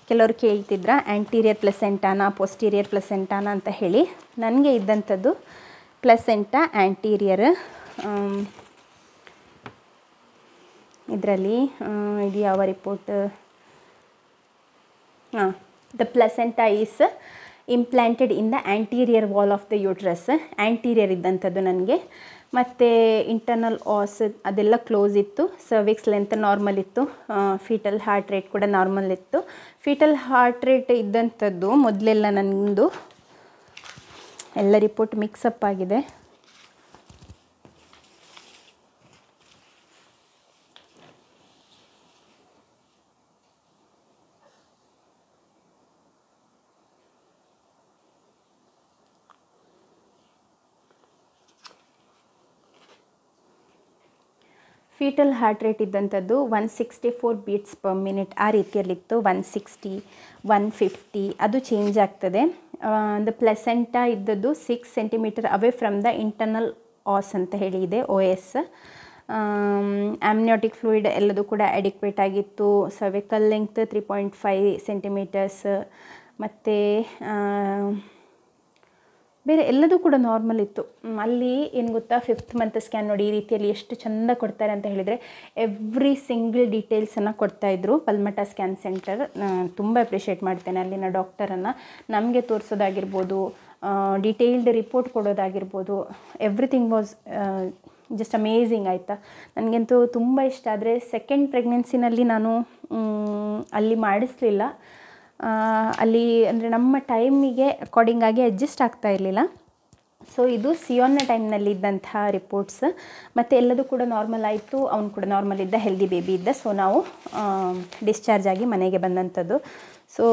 [SPEAKER 1] ಕೆಲವರು ಕೇಳ್ತಿದ್ರ ಆ್ಯಂಟೀರಿಯರ್ ಪ್ಲೆಸೆಂಟಾನ ಪೋಸ್ಟೀರಿಯರ್ ಪ್ಲೆಸೆಂಟಾನ ಅಂತ ಹೇಳಿ. ನನಗೆ ಇದ್ದಂಥದ್ದು ಪ್ಲೆಸೆಂಟಾ ಆ್ಯಂಟೀರಿಯರ್. ಇದರಲ್ಲಿ ಇದು ಯಾವ report? The placenta is implanted in the anterior wall of the uterus. Anterior ಇದ್ದಂಥದ್ದು ನನಗೆ. ಮತ್ತು ಇಂಟರ್ನಲ್ ಆಸ್ ಅದೆಲ್ಲ ಕ್ಲೋಸ್ ಇತ್ತು. ಸರ್ವಿಕ್ಸ್ ಲೆಂತ್ ನಾರ್ಮಲ್ ಇತ್ತು. ಫೀಟಲ್ ಹಾರ್ಟ್ ರೇಟ್ ಕೂಡ ನಾರ್ಮಲ್ ಇತ್ತು. ಫೀಟಲ್ ಹಾರ್ಟ್ ರೇಟ್ ಇದ್ದಂಥದ್ದು ಮೊದಲೆಲ್ಲ ನನ್ನದು ಎಲ್ಲ ರಿಪೋರ್ಟ್ ಮಿಕ್ಸಪ್ ಆಗಿದೆ. ಫೀಟಲ್ ಹಾರ್ಟ್ ರೇಟ್ ಇದ್ದಂಥದ್ದು 164 ಬೀಟ್ಸ್ ಪರ್ ಮಿನಿಟ್ ಆ ರೀತಿಯಲ್ಲಿತ್ತು. 160, 150 ಅದು ಚೇಂಜ್ ಆಗ್ತದೆ. ದ ಪ್ಲೆಸೆಂಟಾ ಇದ್ದದ್ದು 6 centimetre away from the internal as ಅಂತ ಹೇಳಿ ಇದೆ, OS. ಆಮ್ನಿಯೋಟಿಕ್ ಫ್ಲೂಯಿಡ್ ಎಲ್ಲದೂ ಕೂಡ ಅಡಿಕ್ವೇಟ್ ಆಗಿತ್ತು. ಸರ್ವಿಕಲ್ ಲೆಂಗ್ತ್ 3.5 ಸೆಂಟಿಮೀಟರ್ಸ್, ಮತ್ತು ಬೇರೆ ಎಲ್ಲದೂ ಕೂಡ ನಾರ್ಮಲ್ ಇತ್ತು. ಅಲ್ಲಿ ಏನು ಗೊತ್ತಾ, 5th ಮಂತ್ ಸ್ಕ್ಯಾನ್ ನೋಡಿ ಈ ರೀತಿಯಲ್ಲಿ ಎಷ್ಟು ಚೆಂದ ಕೊಡ್ತಾರೆ ಅಂತ ಹೇಳಿದರೆ ಎವ್ರಿ ಸಿಂಗಲ್ ಡೀಟೇಲ್ಸನ್ನು ಕೊಡ್ತಾಯಿದ್ರು ಪಲ್ಮಟ ಸ್ಕ್ಯಾನ್ ಸೆಂಟರ್. ತುಂಬ ಅಪ್ರಿಷಿಯೇಟ್ ಮಾಡ್ತೇನೆ ಅಲ್ಲಿನ ಡಾಕ್ಟರನ್ನು. ನಮಗೆ ತೋರಿಸೋದಾಗಿರ್ಬೋದು, ಡೀಟೇಲ್ಡ್ ರಿಪೋರ್ಟ್ ಕೊಡೋದಾಗಿರ್ಬೋದು, ಎವ್ರಿಥಿಂಗ್ ವಾಸ್ ಜಸ್ಟ್ ಅಮೇಝಿಂಗ್ ಆಯಿತಾ. ನನಗಂತೂ ತುಂಬ ಇಷ್ಟ. ಆದರೆ ಸೆಕೆಂಡ್ ಪ್ರೆಗ್ನೆನ್ಸಿನಲ್ಲಿ ನಾನು ಅಲ್ಲಿ ಮಾಡಿಸ್ಲಿಲ್ಲ. ಅಲ್ಲಿ ಅಂದರೆ ನಮ್ಮ ಟೈಮಿಗೆ ಅಕಾರ್ಡಿಂಗಾಗಿ ಅಡ್ಜಸ್ಟ್ ಆಗ್ತಾ ಇರಲಿಲ್ಲ. ಸೊ ಇದು ಸಿಯೋನ್ನ ಟೈಮ್ನಲ್ಲಿ ಇದ್ದಂಥ ರಿಪೋರ್ಟ್ಸ್. ಮತ್ತು ಎಲ್ಲದೂ ಕೂಡ ನಾರ್ಮಲ್ ಆಯಿತು. ಅವನು ಕೂಡ ನಾರ್ಮಲ್ ಇದ್ದ, ಹೆಲ್ದಿ ಬೇಬಿ ಇದ್ದ. ಸೊ ನಾವು ಡಿಸ್ಚಾರ್ಜ್ ಆಗಿ ಮನೆಗೆ ಬಂದಂಥದ್ದು. ಸೊ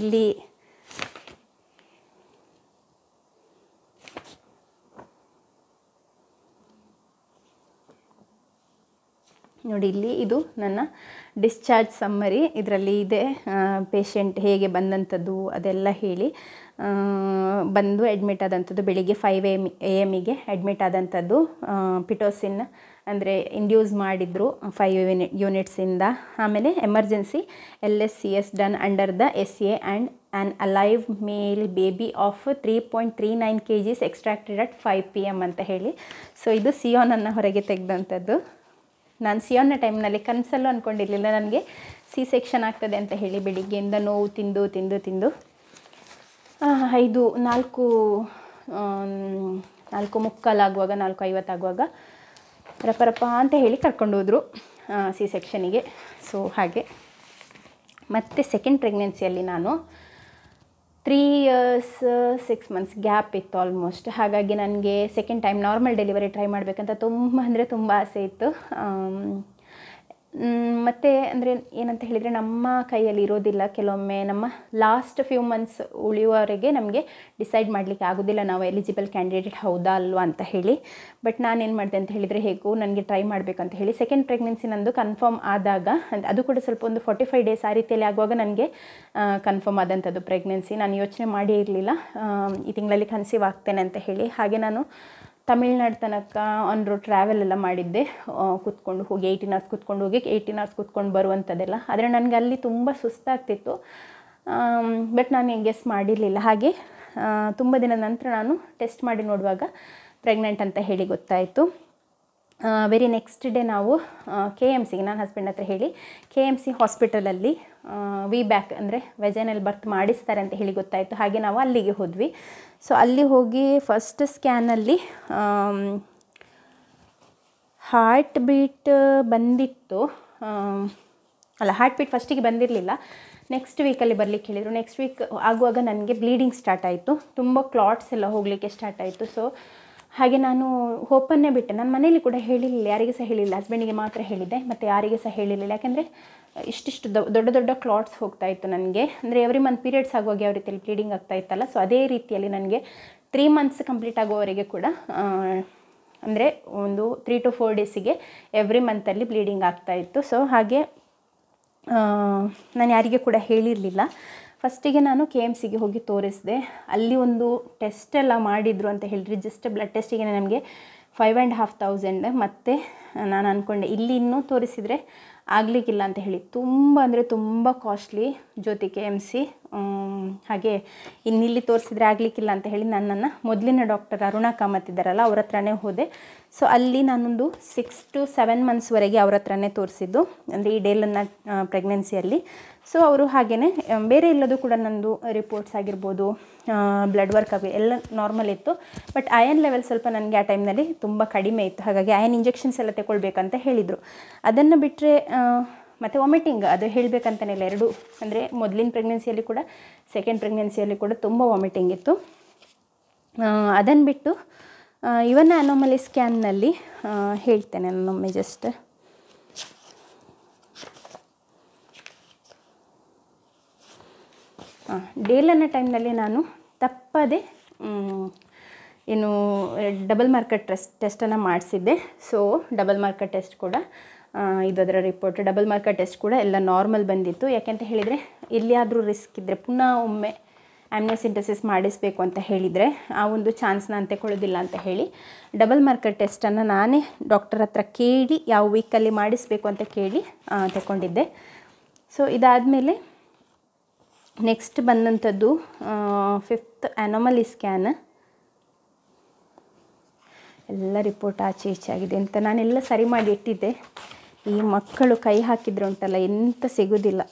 [SPEAKER 1] ಇಲ್ಲಿ ನೋಡಿ, ಇಲ್ಲಿ ಇದು ನನ್ನ ಡಿಸ್ಚಾರ್ಜ್ ಸಮ್ಮರಿ. ಇದರಲ್ಲಿ ಇದೆ ಪೇಷಂಟ್ ಹೇಗೆ ಬಂದಂಥದ್ದು ಅದೆಲ್ಲ ಹೇಳಿ. ಬಂದು ಅಡ್ಮಿಟ್ ಆದಂಥದ್ದು ಬೆಳಿಗ್ಗೆ 5 AM ಅಡ್ಮಿಟ್ ಆದಂಥದ್ದು. ಪಿಟೋಸಿನ್ ಅಂದರೆ ಇಂಡ್ಯೂಸ್ ಮಾಡಿದರು 5 ಯೂನಿಟ್ಸಿಂದ. ಆಮೇಲೆ emergency LSCS done under the SA and an alive male baby of 3.39 kgs extracted at 5 PM ಅಂತ ಹೇಳಿ. ಸೊ ಇದು ಸಿಯೋನನ್ನು ಹೊರಗೆ ತೆಗೆದಂಥದ್ದು. ನಾನು ಸಿಯೋನ್ನ ಟೈಮ್ನಲ್ಲಿ ಕನಸಲ್ಲೂ ಅಂದ್ಕೊಂಡಿರಲಿಲ್ಲ ನನಗೆ C-ಸೆಕ್ಷನ್ ಆಗ್ತದೆ ಅಂತ ಹೇಳಿ. ಬೆಳಿಗ್ಗೆಯಿಂದ ನೋವು ತಿಂದು 4:45 ಆಗುವಾಗ, 4:50 ಆಗುವಾಗ ರಪ ಅಂತ ಹೇಳಿ ಕರ್ಕೊಂಡು ಹೋದರು C-ಸೆಕ್ಷನಿಗೆ. ಸೊ ಹಾಗೆ ಮತ್ತು ಸೆಕೆಂಡ್ ಪ್ರೆಗ್ನೆನ್ಸಿಯಲ್ಲಿ ನಾನು 3 years 6 months ಗ್ಯಾಪ್ ಇತ್ತು ಆಲ್ಮೋಸ್ಟ್. ಹಾಗಾಗಿ ನನಗೆ second time normal delivery try ಮಾಡಬೇಕಂತ ತುಂಬ ಆಸೆ ಇತ್ತು. ಮತ್ತು ಅಂದರೆ ಏನಂತ ಹೇಳಿದರೆ ನಮ್ಮ ಕೈಯಲ್ಲಿ ಇರೋದಿಲ್ಲ ಕೆಲವೊಮ್ಮೆ. ನಮ್ಮ ಲಾಸ್ಟ್ ಫ್ಯೂ ಮಂತ್ಸ್ ಉಳಿಯುವವರೆಗೆ ನಮಗೆ ಡಿಸೈಡ್ ಮಾಡಲಿಕ್ಕೆ ಆಗೋದಿಲ್ಲ ನಾವು ಎಲಿಜಿಬಲ್ ಕ್ಯಾಂಡಿಡೇಟ್ ಹೌದಾ ಅಲ್ವಾ ಅಂತ ಹೇಳಿ. ಬಟ್ ನಾನೇನು ಮಾಡಿದೆ ಅಂತ ಹೇಳಿದರೆ, ಹೇಗೂ ನನಗೆ ಟ್ರೈ ಮಾಡಬೇಕಂತ ಹೇಳಿ ಸೆಕೆಂಡ್ ಪ್ರೆಗ್ನೆನ್ಸಿ ನಂದು ಕನ್ಫರ್ಮ್ ಆದಾಗ, ಅದು ಕೂಡ ಸ್ವಲ್ಪ ಒಂದು 45 days ಆ ರೀತಿಯಲ್ಲಿ ಆಗುವಾಗ ನನಗೆ ಕನ್ಫರ್ಮ್ ಆದಂಥದ್ದು ಪ್ರೆಗ್ನೆನ್ಸಿ. ನಾನು ಯೋಚನೆ ಮಾಡೇ ಇರಲಿಲ್ಲ ಈ ತಿಂಗಳಲ್ಲಿ ಕನ್ಸೀವ್ ಆಗ್ತೇನೆ ಅಂತ ಹೇಳಿ. ಹಾಗೆ ನಾನು ತಮಿಳ್ನಾಡು ತನಕ ಆನ್ ರೋಡ್ ಟ್ರಾವೆಲ್ ಎಲ್ಲ ಮಾಡಿದ್ದೆ. ಕೂತ್ಕೊಂಡು ಹೋಗಿ 18 hours ಕೂತ್ಕೊಂಡು ಹೋಗಿ 18 hours ಕೂತ್ಕೊಂಡು ಬರುವಂಥದ್ದೆಲ್ಲ. ಆದರೆ ನನಗೆ ಅಲ್ಲಿ ತುಂಬ ಸುಸ್ತಾಗ್ತಿತ್ತು. ಬಟ್ ನಾನು ಗೆಸ್ ಮಾಡಿರಲಿಲ್ಲ. ಹಾಗೆ ತುಂಬ ದಿನದ ನಂತರ ನಾನು ಟೆಸ್ಟ್ ಮಾಡಿ ನೋಡುವಾಗ ಪ್ರೆಗ್ನೆಂಟ್ ಅಂತ ಹೇಳಿ ಗೊತ್ತಾಯಿತು. ವೆರಿ ನೆಕ್ಸ್ಟ್ ಡೇ ನಾವು KMCಗೆ ನನ್ನ ಹಸ್ಬೆಂಡ್ ಹತ್ರ ಹೇಳಿ KMC ಹಾಸ್ಪಿಟಲಲ್ಲಿ VBAC ಅಂದರೆ ವೆಜೈನಲ್ ಬರ್ತ್ ಮಾಡಿಸ್ತಾರೆ ಅಂತ ಹೇಳಿ ಗೊತ್ತಾಯಿತು. ಹಾಗೆ ನಾವು ಅಲ್ಲಿಗೆ ಹೋದ್ವಿ. ಸೊ ಅಲ್ಲಿ ಹೋಗಿ ಫಸ್ಟ್ ಸ್ಕ್ಯಾನಲ್ಲಿ ಹಾರ್ಟ್ ಬೀಟ್ ಬಂದಿತ್ತು. ಹಾರ್ಟ್ ಬೀಟ್ ಫಸ್ಟಿಗೆ ಬಂದಿರಲಿಲ್ಲ. ನೆಕ್ಸ್ಟ್ ವೀಕಲ್ಲಿ ಬರಲಿಕ್ಕೆ ಹೇಳಿದರು. ನೆಕ್ಸ್ಟ್ ವೀಕ್ ಆಗುವಾಗ ನನಗೆ ಬ್ಲೀಡಿಂಗ್ ಸ್ಟಾರ್ಟ್ ಆಯಿತು. ತುಂಬ ಕ್ಲಾಟ್ಸ್ ಎಲ್ಲ ಹೋಗಲಿಕ್ಕೆ ಸ್ಟಾರ್ಟ್ ಆಯಿತು. ಸೊ ಹಾಗೆ ನಾನು ಹೋಪನ್ನೇ ಬಿಟ್ಟೆ. ನಾನು ಮನೇಲಿ ಕೂಡ ಹೇಳಿರಲಿಲ್ಲ, ಯಾರಿಗೆ ಸಹ ಹೇಳಿಲ್ಲ. ಹಸ್ಬೆಂಡಿಗೆ ಮಾತ್ರ ಹೇಳಿದ್ದೆ, ಮತ್ತು ಯಾರಿಗೆ ಸಹ ಹೇಳಿರಲಿಲ್ಲ. ಯಾಕೆಂದರೆ ಇಷ್ಟಿಷ್ಟು ದೊಡ್ಡ ಕ್ಲಾಟ್ಸ್ ಹೋಗ್ತಾಯಿತ್ತು ನನಗೆ. ಅಂದರೆ ಎವ್ರಿ ಮಂತ್ ಪೀರಿಯಡ್ಸ್ ಆಗುವಾಗ ಯಾವ ರೀತಿಯಲ್ಲಿ ಬ್ಲೀಡಿಂಗ್ ಆಗ್ತಾಯಿತ್ತಲ್ಲ, ಸೊ ಅದೇ ರೀತಿಯಲ್ಲಿ ನನಗೆ 3 months ಕಂಪ್ಲೀಟ್ ಆಗುವವರೆಗೆ ಕೂಡ ಅಂದರೆ ಒಂದು 3 to 4 days ಎವ್ರಿ ಮಂತಲ್ಲಿ ಬ್ಲೀಡಿಂಗ್ ಆಗ್ತಾಯಿತ್ತು. ಸೊ ಹಾಗೆ ನಾನು ಯಾರಿಗೆ ಕೂಡ ಹೇಳಿರಲಿಲ್ಲ. ಫಸ್ಟಿಗೆ ನಾನು KMCಗೆ ಹೋಗಿ ತೋರಿಸಿದೆ. ಅಲ್ಲಿ ಒಂದು ಟೆಸ್ಟ್ ಎಲ್ಲ ಮಾಡಿದರು ಅಂತ ಹೇಳಿದ್ರಿ. ಜಸ್ಟ್ ಬ್ಲಡ್ ಟೆಸ್ಟಿಗೆ ನನಗೆ 5,500. ಮತ್ತು ನಾನು ಅಂದ್ಕೊಂಡೆ ಇಲ್ಲಿ ಇನ್ನೂ ತೋರಿಸಿದರೆ ಆಗಲಿಕ್ಕಿಲ್ಲ ಅಂತ ಹೇಳಿ. ತುಂಬ ಅಂದರೆ ತುಂಬ ಕಾಸ್ಟ್ಲಿ ಜ್ಯೋತಿ KMC. ಹಾಗೆ ಇನ್ನಿಲ್ಲಿ ತೋರಿಸಿದ್ರೆ ಆಗಲಿಕ್ಕಿಲ್ಲ ಅಂತ ಹೇಳಿ ನನ್ನನ್ನು ಮೊದಲಿನ ಡಾಕ್ಟರ್ ಅರುಣಾ ಕಾಮತ್ ಇದ್ದಾರಲ್ಲ ಅವ್ರ ಹತ್ರನೇ ಹೋದೆ. ಸೊ ಅಲ್ಲಿ ನಾನೊಂದು 6 to 7 monthsವರೆಗೆ ಅವ್ರ ಹತ್ರನೇ ತೋರಿಸಿದ್ದು, ಅಂದರೆ ಈ ಡೇಲನ್ನ ಪ್ರೆಗ್ನೆನ್ಸಿಯಲ್ಲಿ. ಸೊ ಅವರು ಹಾಗೆಯೇ ಬೇರೆ ಎಲ್ಲದೂ ಕೂಡ ನಂದು ರಿಪೋರ್ಟ್ಸ್ ಆಗಿರ್ಬೋದು, ಬ್ಲಡ್ ವರ್ಕ್ ಎಲ್ಲ ನಾರ್ಮಲ್ ಇತ್ತು. ಬಟ್ ಅಯನ್ ಲೆವೆಲ್ ಸ್ವಲ್ಪ ನನಗೆ ಆ ಟೈಮ್ನಲ್ಲಿ ತುಂಬ ಕಡಿಮೆ ಇತ್ತು. ಹಾಗಾಗಿ ಅಯನ್ ಇಂಜೆಕ್ಷನ್ಸ್ ಎಲ್ಲ ತಗೊಳ್ಬೇಕಂತ ಹೇಳಿದರು. ಅದನ್ನು ಬಿಟ್ಟರೆ ಮತ್ತು ವಾಮಿಟಿಂಗ್ ಅದು ಹೇಳಬೇಕಂತಲೇ ಇಲ್ಲ. ಎರಡು ಅಂದರೆ ಮೊದಲಿನ ಪ್ರೆಗ್ನೆನ್ಸಿಯಲ್ಲಿ ಕೂಡ ಸೆಕೆಂಡ್ ಪ್ರೆಗ್ನೆನ್ಸಿಯಲ್ಲಿ ಕೂಡ ತುಂಬ ವಾಮಿಟಿಂಗ್ ಇತ್ತು. ಅದನ್ನು ಬಿಟ್ಟು ಇವನ್ ಅನೋಮಲಿ ಸ್ಕ್ಯಾನ್ನಲ್ಲಿ ಹೇಳ್ತೇನೆ ನಾನೊಮ್ಮೆ ಜಸ್ಟ್. ಡೇಲನ್ನ ಟೈಮ್ನಲ್ಲಿ ನಾನು ತಪ್ಪದೆ ಏನು ಡಬಲ್ ಮಾರ್ಕರ್ ಟೆಸ್ಟನ್ನು ಮಾಡಿಸಿದ್ದೆ. ಸೊ ಡಬಲ್ ಮಾರ್ಕರ್ ಟೆಸ್ಟ್ ಕೂಡ ಇದರ ರಿಪೋರ್ಟ್ ಡಬಲ್ ಮಾರ್ಕರ್ ಟೆಸ್ಟ್ ಕೂಡ ಎಲ್ಲ ನಾರ್ಮಲ್ ಬಂದಿತ್ತು. ಯಾಕೆಂತ ಹೇಳಿದರೆ ಎಲ್ಲಿಯಾದರೂ ರಿಸ್ಕ್ ಇದ್ದರೆ ಪುನಃ ಒಮ್ಮೆ ಆಮ್ನಿಯೋಸೆಂಟಸಿಸ್ ಮಾಡಿಸಬೇಕು ಅಂತ ಹೇಳಿದರೆ ಆ ಒಂದು ಚಾನ್ಸ್ನ ನಾನು ತಗೊಳ್ಳೋದಿಲ್ಲ ಅಂತ ಹೇಳಿ ಡಬಲ್ ಮಾರ್ಕರ್ ಟೆಸ್ಟನ್ನು ನಾನೇ ಡಾಕ್ಟರ್ ಹತ್ರ ಕೇಳಿ ಯಾವ ವೀಕಲ್ಲಿ ಮಾಡಿಸಬೇಕು ಅಂತ ಕೇಳಿ ತಗೊಂಡಿದ್ದೆ. ಸೊ ಇದಾದಮೇಲೆ ನೆಕ್ಸ್ಟ್ ಬಂದಂಥದ್ದು 5th ಅನಾಮಲಿ ಸ್ಕ್ಯಾನ್. ಎಲ್ಲ ರಿಪೋರ್ಟ್ ಆಚೆ ಈಚೆ ಆಗಿದೆ ಅಂತ ನಾನೆಲ್ಲ ಸರಿ ಮಾಡಿ ಇಟ್ಟಿದ್ದೆ. ಈ ಮಕ್ಕಳು ಕೈ ಹಾಕಿದ್ರೆ ಉಂಟಲ್ಲ ಎಂತ ಸಿಗೋದಿಲ್ಲ.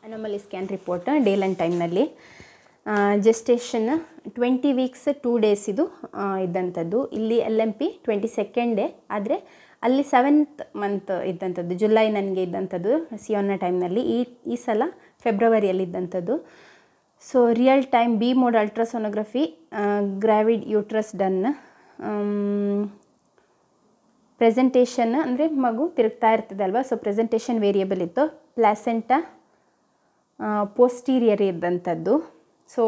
[SPEAKER 1] ಅನಾಮಲಿ ಸ್ಕ್ಯಾನ್ ರಿಪೋರ್ಟ್ ಡೇ ಆ್ಯಂಡ್ ಟೈಮ್ನಲ್ಲಿ ಜೆಸ್ಟೇಷನ್ 20 ವೀಕ್ಸ್ 2 ಡೇಸ್ ಇದು ಇದ್ದಂಥದ್ದು. ಇಲ್ಲಿ LMP 22nd ಡೇ, ಆದರೆ ಅಲ್ಲಿ 7th ಮಂತ್ ಇದ್ದಂಥದ್ದು, ಜುಲೈ ನನಗೆ ಇದ್ದಂಥದ್ದು ಸಿಯೋನ್ನ ಟೈಮ್ನಲ್ಲಿ. ಈ ಸಲ ಫೆಬ್ರವರಿಯಲ್ಲಿ ಇದ್ದಂಥದ್ದು. So real time B mode ultrasonography, gravid uterus done. Presentation ಅಂದರೆ ಮಗು ತಿರುಗ್ತಾ ಇರ್ತದೆ ಅಲ್ವಾ, ಸೊ ಪ್ರೆಸೆಂಟೇಷನ್ ವೇರಿಯಬಲ್ ಇತ್ತು. ಪ್ಲಾಸೆಂಟಾ ಪೋಸ್ಟೀರಿಯರ್ ಇದ್ದಂಥದ್ದು. ಸೊ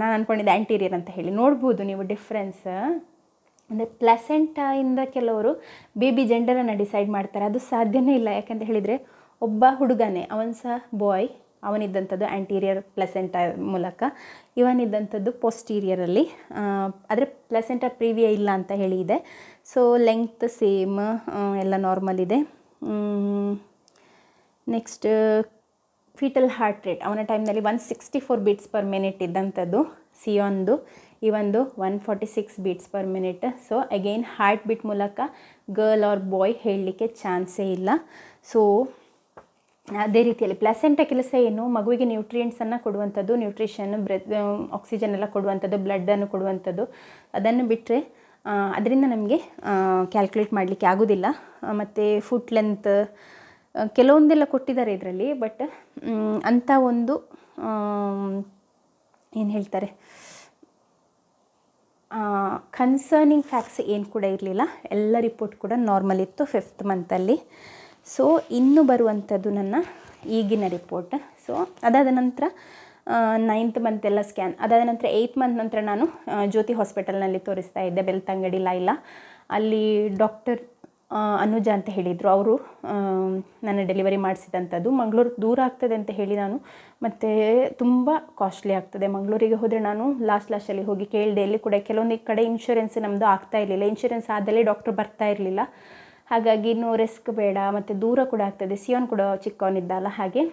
[SPEAKER 1] ನಾನು ಅಂದ್ಕೊಂಡಿದ್ದೆ ಆ್ಯಂಟೀರಿಯರ್ ಅಂತ ಹೇಳಿ. ನೋಡ್ಬೋದು ನೀವು ಡಿಫ್ರೆನ್ಸ್. ಅಂದರೆ ಪ್ಲಾಸೆಂಟಾಯಿಂದ ಕೆಲವರು ಬೇಬಿ ಜೆಂಡರನ್ನು ಡಿಸೈಡ್ ಮಾಡ್ತಾರೆ. ಅದು ಸಾಧ್ಯನೇ ಇಲ್ಲ. ಯಾಕಂತ ಹೇಳಿದರೆ ಒಬ್ಬ ಹುಡುಗನೇ, ಅವನು ಸಹ ಬಾಯ್, ಅವನಿದ್ದಂಥದ್ದು ಆ್ಯಂಟೀರಿಯರ್ ಪ್ಲಾಸೆಂಟಾ ಮೂಲಕ, ಇವನಿದ್ದಂಥದ್ದು ಪೋಸ್ಟೀರಿಯರಲ್ಲಿ. ಆದರೆ ಪ್ಲಾಸೆಂಟಾ ಪ್ರೀವಿಯ ಇಲ್ಲ ಅಂತ ಹೇಳಿ ಇದೆ. ಸೊ ಲೆಂಗ್ತ್ ಸೇಮ್, ಎಲ್ಲ ನಾರ್ಮಲ್ ಇದೆ. ನೆಕ್ಸ್ಟ್ ಫೀಟಲ್ ಹಾರ್ಟ್ ರೇಟ್ ಅವನ ಟೈಮ್ನಲ್ಲಿ 164 ಬೀಟ್ಸ್ ಪರ್ ಮಿನಿಟ್ ಇದ್ದಂಥದ್ದು ಸಿಯೋನ್ದು. ಈ ಒಂದು 146 beats per minute. So again heart beat ಮೂಲಕ ಗರ್ಲ್ ಆರ್ ಬಾಯ್ ಹೇಳಲಿಕ್ಕೆ ಚಾನ್ಸೇ ಇಲ್ಲ. ಸೊ ಅದೇ ರೀತಿಯಲ್ಲಿ ಪ್ಲಾಸೆಂಟಾ ಕೆಲಸ ಏನು, ಮಗುವಿಗೆ ನ್ಯೂಟ್ರಿಯೆಂಟ್ಸನ್ನು ಕೊಡುವಂಥದ್ದು, ನ್ಯೂಟ್ರಿಷನ್, ಆಕ್ಸಿಜನ್ ಎಲ್ಲ ಕೊಡುವಂಥದ್ದು, ಬ್ಲಡ್ಡನ್ನು ಕೊಡುವಂಥದ್ದು. ಅದನ್ನು ಬಿಟ್ಟರೆ ಅದರಿಂದ ನಮಗೆ ಕ್ಯಾಲ್ಕುಲೇಟ್ ಮಾಡಲಿಕ್ಕೆ ಆಗೋದಿಲ್ಲ. ಮತ್ತು ಫುಟ್ ಲೆಂತ್ ಕೆಲವೊಂದೆಲ್ಲ ಕೊಟ್ಟಿದ್ದಾರೆ ಇದರಲ್ಲಿ. ಬಟ್ ಅಂಥ ಒಂದು ಏನು ಹೇಳ್ತಾರೆ ಕನ್ಸರ್ನಿಂಗ್ ಫ್ಯಾಕ್ಟ್ಸ್ ಏನು ಕೂಡ ಇರಲಿಲ್ಲ. ಎಲ್ಲ ರಿಪೋರ್ಟ್ ಕೂಡ ನಾರ್ಮಲ್ ಇತ್ತು 5th ಮಂತಲ್ಲಿ. ಸೊ ಇನ್ನು ಬರುವಂಥದ್ದು ನನ್ನ ಈಗಿನ ರಿಪೋರ್ಟ್. ಸೊ ಅದಾದ ನಂತರ 9th ಮಂತ್ ಎಲ್ಲ ಸ್ಕ್ಯಾನ್. ಅದಾದ ನಂತರ 8th ಮಂತ್ ನಂತರ ನಾನು ಜ್ಯೋತಿ ಹಾಸ್ಪಿಟಲ್ನಲ್ಲಿ ತೋರಿಸ್ತಾ ಇದ್ದೆ, ಬೆಳ್ತಂಗಡಿ ಲೈಲಾ. ಅಲ್ಲಿ ಡಾಕ್ಟರ್ ಅನುಜ ಅಂತ ಹೇಳಿದರು. ಅವರು ನನ್ನ ಡೆಲಿವರಿ ಮಾಡಿಸಿದಂಥದ್ದು. ಮಂಗಳೂರು ದೂರ ಆಗ್ತದೆ ಅಂತ ಹೇಳಿ ನಾನು, ಮತ್ತು ತುಂಬ ಕಾಸ್ಟ್ಲಿ ಆಗ್ತದೆ. ಮಂಗಳೂರಿಗೆ ಹೋದರೆ ನಾನು ಲಾಸ್ಟಲ್ಲಿ ಹೋಗಿ ಕೇಳಿದೆ. ಎಲ್ಲಿ ಕೂಡ ಕೆಲವೊಂದು ಕಡೆ ಇನ್ಶೂರೆನ್ಸ್ ನಮ್ಮದು ಆಗ್ತಾ ಇರಲಿಲ್ಲ. ಇನ್ಶೂರೆನ್ಸ್ ಆದಲೇ ಡಾಕ್ಟ್ರ್ ಬರ್ತಾ ಇರಲಿಲ್ಲ. ಹಾಗಾಗಿ ಇನ್ನೂ ರಿಸ್ಕ್ ಬೇಡ, ಮತ್ತು ದೂರ ಕೂಡ ಆಗ್ತದೆ. ಸಿಯೋನ್ ಕೂಡ ಚಿಕ್ಕವನಿದ್ದಲ್ಲ, ಹಾಗೆ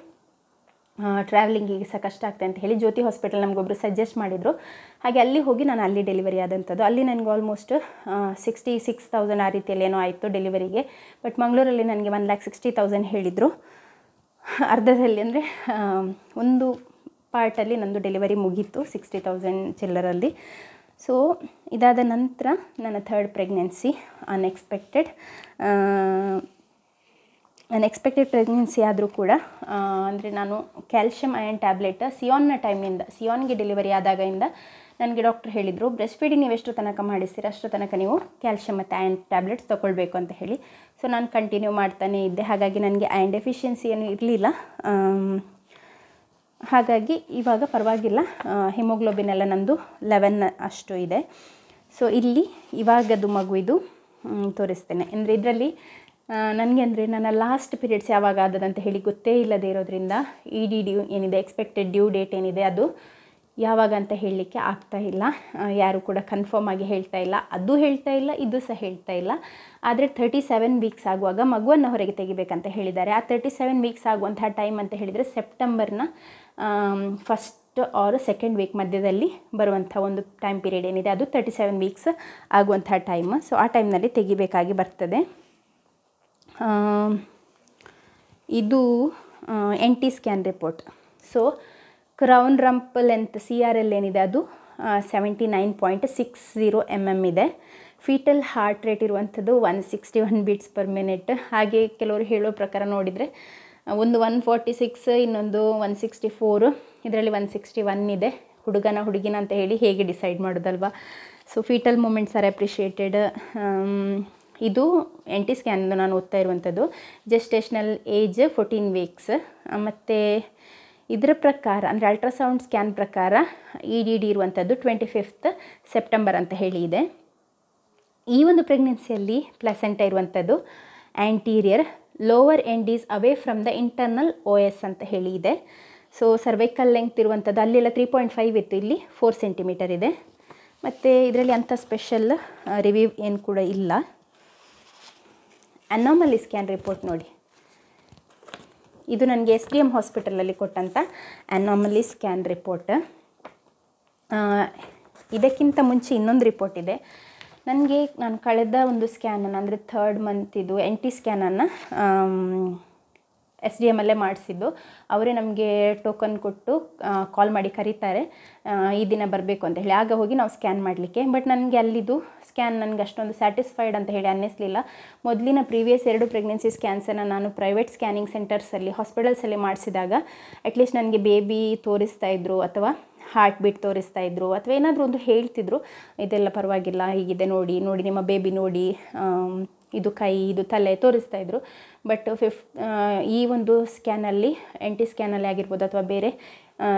[SPEAKER 1] ಟ್ರಾವೆಲಿಂಗಿಗೆ ಸಹ ಕಷ್ಟ ಆಗ್ತದೆ ಅಂತ ಹೇಳಿ ಜ್ಯೋತಿ ಹಾಸ್ಪಿಟಲ್ ನಮಗೊಬ್ಬರು ಸಜೆಸ್ಟ್ ಮಾಡಿದರು. ಹಾಗೆ ಅಲ್ಲಿ ಹೋಗಿ ನಾನು ಅಲ್ಲಿ ಡೆಲಿವರಿ ಆದಂಥದ್ದು. ಅಲ್ಲಿ ನನಗೆ ಆಲ್ಮೋಸ್ಟ್ 66,000 ಆ ರೀತಿಯಲ್ಲಿ ಏನೋ ಆಯಿತು ಡೆಲಿವರಿಗೆ. ಬಟ್ ಮಂಗಳೂರಲ್ಲಿ ನನಗೆ 1,60,000 ಹೇಳಿದರು ಅರ್ಧದಲ್ಲಿ. ಅಂದರೆ ಒಂದು ಪಾರ್ಟಲ್ಲಿ ನಂದು ಡೆಲಿವರಿ ಮುಗೀತು 60,000 ಚಿಲ್ಲರಲ್ಲಿ. ಸೊ ಇದಾದ ನಂತರ ನನ್ನ 3rd ಪ್ರೆಗ್ನೆನ್ಸಿ ಅನ್ಎಕ್ಸ್ಪೆಕ್ಟೆಡ್ ಪ್ರೆಗ್ನೆನ್ಸಿ ಆದರೂ ಕೂಡ ಅಂದರೆ ನಾನು ಕ್ಯಾಲ್ಶಿಯಂ ಅಯನ್ ಟ್ಯಾಬ್ಲೆಟ್ ಸಿಯೋನ್ನ ಟೈಮಿಂದ, ಸಿಯೋನ್ಗೆ ಡೆಲಿವರಿ ಆದಾಗಿಂದ ನನಗೆ ಡಾಕ್ಟ್ರ್ ಹೇಳಿದರು, ಬ್ರೆಸ್ಟ್ ಫೀಡಿಂಗ್ ನೀವು ಎಷ್ಟು ತನಕ ಮಾಡಿಸ್ತೀರ ಅಷ್ಟು ತನಕ ನೀವು ಕ್ಯಾಲ್ಶಿಯಂ ಮತ್ತು ಅಯನ್ ಟ್ಯಾಬ್ಲೆಟ್ಸ್ ತೊಗೊಳ್ಬೇಕು ಅಂತ ಹೇಳಿ. ಸೊ ನಾನು ಕಂಟಿನ್ಯೂ ಮಾಡ್ತಾನೇ ಇದ್ದೆ. ಹಾಗಾಗಿ ನನಗೆ ಅಯನ್ ಡೆಫಿಷಿಯನ್ಸಿ ಏನು ಇರಲಿಲ್ಲ. ಹಾಗಾಗಿ ಇವಾಗ ಪರವಾಗಿಲ್ಲ. ಹಿಮೋಗ್ಲೋಬಿನ್ ಎಲ್ಲ ನಂದು 11 ಅಷ್ಟು ಇದೆ. ಸೊ ಇಲ್ಲಿ ಇವಾಗದು ಮಗುವಿದು ತೋರಿಸ್ತೇನೆ. ಅಂದರೆ ಇದರಲ್ಲಿ ನನಗೆ ಅಂದರೆ ನನ್ನ ಲಾಸ್ಟ್ ಪೀರಿಯಡ್ಸ್ ಯಾವಾಗ ಆದದಂತ ಹೇಳಿ ಗೊತ್ತೇ ಇಲ್ಲದೆ ಇರೋದ್ರಿಂದ ED ಏನಿದೆ, ಎಕ್ಸ್ಪೆಕ್ಟೆಡ್ ಡ್ಯೂ ಡೇಟ್ ಏನಿದೆ, ಅದು ಯಾವಾಗ ಅಂತ ಹೇಳಲಿಕ್ಕೆ ಆಗ್ತಾ ಇಲ್ಲ. ಯಾರು ಕೂಡ ಕನ್ಫರ್ಮ್ ಆಗಿ ಹೇಳ್ತಾ ಇಲ್ಲ, ಅದು ಹೇಳ್ತಾ ಇಲ್ಲ, ಇದು ಸಹ ಹೇಳ್ತಾ ಇಲ್ಲ. ಆದರೆ 37 ವೀಕ್ಸ್ ಆಗುವಾಗ ಮಗುವನ್ನು ಹೊರಗೆ ತೆಗಿಬೇಕಂತ ಹೇಳಿದ್ದಾರೆ. ಆ 37 ವೀಕ್ಸ್ ಆಗುವಂತಹ ಟೈಮ್ ಅಂತ ಹೇಳಿದರೆ ಸೆಪ್ಟೆಂಬರ್ನ 1st ಆರ್ 2nd ವೀಕ್ ಮಧ್ಯದಲ್ಲಿ ಬರುವಂಥ ಒಂದು ಟೈಮ್ ಪೀರಿಯಡ್ ಏನಿದೆ, ಅದು 37 ವೀಕ್ಸ್ ಆಗುವಂಥ ಟೈಮ್. ಸೊ ಆ ಟೈಮ್ನಲ್ಲಿ ತೆಗಿಬೇಕಾಗಿ ಬರ್ತದೆ. ಇದು NT scan report. So crown rump length CRL ಏನಿದೆ ಅದು 79.60 mm ಇದೆ. ಫೀಟಲ್ ಹಾರ್ಟ್ ರೇಟ್ ಇರುವಂಥದ್ದು 161 ಬೀಟ್ಸ್ ಪರ್ ಮಿನಿಟ್. ಹಾಗೆ ಕೆಲವರು ಹೇಳೋ ಪ್ರಕಾರ ನೋಡಿದರೆ ಒಂದು 146, ಇನ್ನೊಂದು 164, ಇದರಲ್ಲಿ 161 ಇದೆ. ಹುಡುಗಿನ ಅಂತ ಹೇಳಿ ಹೇಗೆ ಡಿಸೈಡ್ ಮಾಡೋದಲ್ವಾ. So fetal movements are appreciated. ಇದು NT ಸ್ಕ್ಯಾನ್ ನಾನು ಓದ್ತಾ ಇರುವಂಥದ್ದು. Gestational age 14 weeks. ಮತ್ತು ಇದರ ಪ್ರಕಾರ ಅಂದರೆ ಅಲ್ಟ್ರಾಸೌಂಡ್ ಸ್ಕ್ಯಾನ್ ಪ್ರಕಾರ EDD ಇರುವಂಥದ್ದು 25th ಸೆಪ್ಟೆಂಬರ್ ಅಂತ ಹೇಳಿ ಇದೆ. ಈ ಒಂದು ಪ್ರೆಗ್ನೆನ್ಸಿಯಲ್ಲಿ ಪ್ಲಾಸೆಂಟಾ ಇರುವಂಥದ್ದು anterior, lower end is away from the internal OS ಅಂತ ಹೇಳಿ ಇದೆ. ಸೊ ಸರ್ವೈಕಲ್ ಲೆಂಗ್ತ್ ಇರುವಂಥದ್ದು ಅಲ್ಲೆಲ್ಲ 3.5 ಇತ್ತು, ಇಲ್ಲಿ 4 ಸೆಂಟಿಮೀಟರ್ ಇದೆ. ಮತ್ತು ಇದರಲ್ಲಿ ಅಂಥ ಸ್ಪೆಷಲ್ ರಿವ್ಯೂ ಏನು ಕೂಡ ಇಲ್ಲ. ಅನಾಮಲಿ ಸ್ಕ್ಯಾನ್ ರಿಪೋರ್ಟ್ ನೋಡಿ, ಇದು ನನಗೆ SDM ಹಾಸ್ಪಿಟಲಲ್ಲಿ ಕೊಟ್ಟಂಥ ಅನಾಮಲಿ ಸ್ಕ್ಯಾನ್ ರಿಪೋರ್ಟ್. ಇದಕ್ಕಿಂತ ಮುಂಚೆ ಇನ್ನೊಂದು ರಿಪೋರ್ಟ್ ಇದೆ ನನಗೆ. ನಾನು ಕಳೆದ ಒಂದು ಸ್ಕ್ಯಾನನ್ನು ಅಂದರೆ 3rd ಮಂತಿದು NT ಸ್ಕ್ಯಾನನ್ನು SDMಲ್ಲೇ ಮಾಡಿಸಿದ್ದು. ಅವರೇ ನಮಗೆ ಟೋಕನ್ ಕೊಟ್ಟು ಕಾಲ್ ಮಾಡಿ ಕರೀತಾರೆ, ಈ ದಿನ ಬರಬೇಕು ಅಂತ ಹೇಳಿ. ಆಗ ಹೋಗಿ ನಾವು ಸ್ಕ್ಯಾನ್ ಮಾಡಲಿಕ್ಕೆ. ಬಟ್ ನನಗೆ ಅಲ್ಲಿದ್ದು ಸ್ಕ್ಯಾನ್ ನನಗೆ ಅಷ್ಟೊಂದು ಸ್ಯಾಟಿಸ್ಫೈಡ್ ಅಂತ ಹೇಳಿ ಅನ್ನಿಸಲಿಲ್ಲ. ಮೊದಲಿನ ಪ್ರೀವಿಯಸ್ 2 ಪ್ರೆಗ್ನೆನ್ಸಿ ಸ್ಕ್ಯಾನ್ಸನ್ನು ನಾನು ಪ್ರೈವೇಟ್ ಸ್ಕ್ಯಾನಿಂಗ್ ಸೆಂಟರ್ಸಲ್ಲಿ, ಹಾಸ್ಪಿಟಲ್ಸಲ್ಲಿ ಮಾಡಿಸಿದಾಗ ಅಟ್ಲೀಸ್ಟ್ ನನಗೆ ಬೇಬಿ ತೋರಿಸ್ತಾಯಿದ್ರು ಅಥವಾ ಹಾರ್ಟ್ ಬೀಟ್ ತೋರಿಸ್ತಾಯಿದ್ರು ಅಥವಾ ಏನಾದರೂ ಒಂದು ಹೇಳ್ತಿದ್ರು, ಇದೆಲ್ಲ ಪರವಾಗಿಲ್ಲ, ಹೀಗಿದೆ ನೋಡಿ ನಿಮ್ಮ ಬೇಬಿ ನೋಡಿ, ಇದು ಕೈ, ಇದು ತಲೆ ತೋರಿಸ್ತಾಯಿದ್ರು. ಬಟ್ ಈ ಒಂದು ಸ್ಕ್ಯಾನಲ್ಲಿ, NT ಸ್ಕ್ಯಾನಲ್ಲಿ ಆಗಿರ್ಬೋದು ಅಥವಾ ಬೇರೆ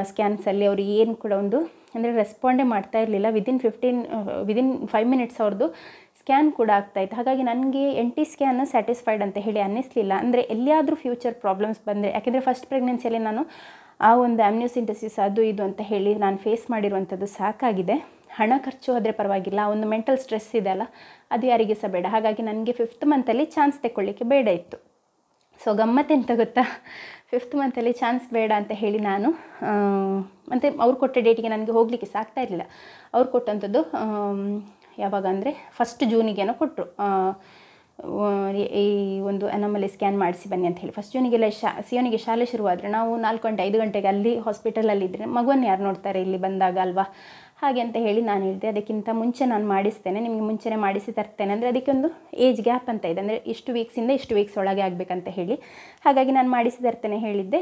[SPEAKER 1] ಸ್ಕ್ಯಾನ್ಸಲ್ಲಿ ಅವರು ಏನು ಕೂಡ ಒಂದು ಅಂದರೆ ರೆಸ್ಪಾಂಡೇ ಮಾಡ್ತಾ ಇರಲಿಲ್ಲ. ವಿದಿನ್ 5 ಮಿನಿಟ್ಸ್ ಅವ್ರದ್ದು ಸ್ಕ್ಯಾನ್ ಕೂಡ ಆಗ್ತಾಯಿತ್ತು. ಹಾಗಾಗಿ ನನಗೆ NT ಸ್ಕ್ಯಾನ್ ಸ್ಯಾಟಿಸ್ಫೈಡ್ ಅಂತ ಹೇಳಿ ಅನ್ನಿಸ್ಲಿಲ್ಲ. ಅಂದರೆ ಎಲ್ಲಿಯಾದರೂ ಫ್ಯೂಚರ್ ಪ್ರಾಬ್ಲಮ್ಸ್ ಬಂದರೆ, ಯಾಕೆಂದರೆ ಫಸ್ಟ್ ಪ್ರೆಗ್ನೆನ್ಸಿಯಲ್ಲಿ ನಾನು ಆ ಒಂದು ಆಮ್ನಿಯೋಸೆಂಟಸಿಸ್ ಅದು ಇದು ಅಂತ ಹೇಳಿ ನಾನು ಫೇಸ್ ಮಾಡಿರುವಂಥದ್ದು ಸಾಕಾಗಿದೆ. ಹಣ ಖರ್ಚು ಆದರೆ ಪರವಾಗಿಲ್ಲ, ಒಂದು ಮೆಂಟಲ್ ಸ್ಟ್ರೆಸ್ ಇದೆ ಅಲ್ಲ, ಅದು ಯಾರಿಗೆ ಸಹ ಬೇಡ. ಹಾಗಾಗಿ ನನಗೆ 5th ಮಂತಲ್ಲಿ ಚಾನ್ಸ್ ತೆಗೊಳ್ಳಿಕ್ಕೆ ಬೇಡ ಇತ್ತು. ಸೊ ಗಮ್ಮತ್ತೆಂತ ಗೊತ್ತಾ, 5th ಮಂತಲ್ಲಿ ಚಾನ್ಸ್ ಬೇಡ ಅಂತ ಹೇಳಿ ನಾನು ಮತ್ತು ಅವ್ರು ಕೊಟ್ಟ ಡೇಟಿಗೆ ನನಗೆ ಹೋಗಲಿಕ್ಕೆ ಸಾಕ್ತಾ ಇರಲಿಲ್ಲ. ಅವ್ರು ಕೊಟ್ಟಂಥದ್ದು ಯಾವಾಗ ಅಂದರೆ 1 ಜೂನಿಗೇನೋ ಕೊಟ್ಟರು, ಈ ಒಂದು ಅನಾಮಲಿ ಸ್ಕ್ಯಾನ್ ಮಾಡಿಸಿ ಬನ್ನಿ ಅಂತ ಹೇಳಿ. 1 ಜೂನಿಗೆಲ್ಲ ಸಿಯೋನಿಗೆ ಶಾಲೆ ಶುರುವಾದರೆ ನಾವು 4 ಗಂಟೆ 5 ಗಂಟೆಗೆ ಅಲ್ಲಿ ಹಾಸ್ಪಿಟಲಲ್ಲಿದ್ದರೆ ಮಗುವನ್ನು ಯಾರು ನೋಡ್ತಾರೆ ಇಲ್ಲಿ ಬಂದಾಗ ಅಲ್ವಾ, ಹಾಗೆ ಅಂತ ಹೇಳಿ ನಾನು ಹೇಳಿದೆ. ಅದಕ್ಕಿಂತ ಮುಂಚೆ ನಾನು ಮಾಡಿಸ್ತೇನೆ, ನಿಮಗೆ ಮುಂಚೆನೇ ಮಾಡಿಸಿ ತರ್ತೇನೆ, ಅಂದರೆ ಅದಕ್ಕೊಂದು ಏಜ್ ಗ್ಯಾಪ್ ಅಂತ ಇದೆ, ಅಂದರೆ ಇಷ್ಟು ವೀಕ್ಸಿಂದ ಇಷ್ಟು ವೀಕ್ಸ್ ಒಳಗೆ ಆಗಬೇಕಂತ ಹೇಳಿ. ಹಾಗಾಗಿ ನಾನು ಮಾಡಿಸಿ ತರ್ತೇನೆ ಹೇಳಿದ್ದೆ.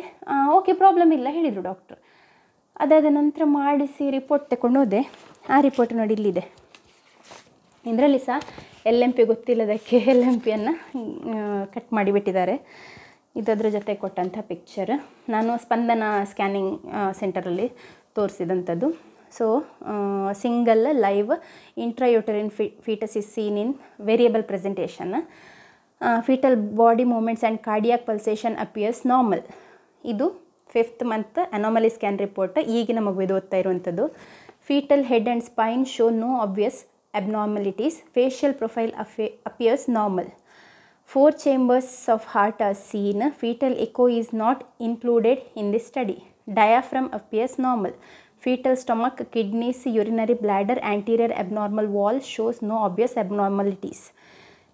[SPEAKER 1] ಓಕೆ, ಪ್ರಾಬ್ಲಮ್ ಇಲ್ಲ ಹೇಳಿದರು ಡಾಕ್ಟ್ರು. ಅದಾದ ನಂತರ ಮಾಡಿಸಿ ರಿಪೋರ್ಟ್ ತಗೊಂಡು ಹೋದೆ. ಆ ರಿಪೋರ್ಟ್ ನೋಡಿ ಇಲ್ಲಿದೆ. ಇದರಲ್ಲಿ ಸಹ LMP ಗೊತ್ತಿಲ್ಲದಕ್ಕೆ LMPಯನ್ನು ಕಟ್ ಮಾಡಿಬಿಟ್ಟಿದ್ದಾರೆ. ಇದರ ಜೊತೆ ಕೊಟ್ಟಂಥ ಪಿಕ್ಚರ್ ನಾನು ಸ್ಪಂದನ ಸ್ಕ್ಯಾನಿಂಗ್ ಸೆಂಟರಲ್ಲಿ ತೋರಿಸಿದಂಥದ್ದು. So single live intrauterine fetus is seen in variable presentation. Fetal body movements and cardiac pulsation appears normal. ಇದು 5th ಮಂತ್ ಅನಾಮಲಿ ಸ್ಕ್ಯಾನ್ ರಿಪೋರ್ಟ್. ಈಗಿನ ಮಗುವಿದು ಓದ್ತಾ ಇರುವಂಥದ್ದು. Fetal head and spine show no obvious abnormalities. Facial profile appears normal. 4 chambers of heart are seen. Fetal echo is not included in this study. Diaphragm appears normal. Fetal stomach, kidneys, urinary bladder, anterior abnormal wall shows no obvious abnormalities.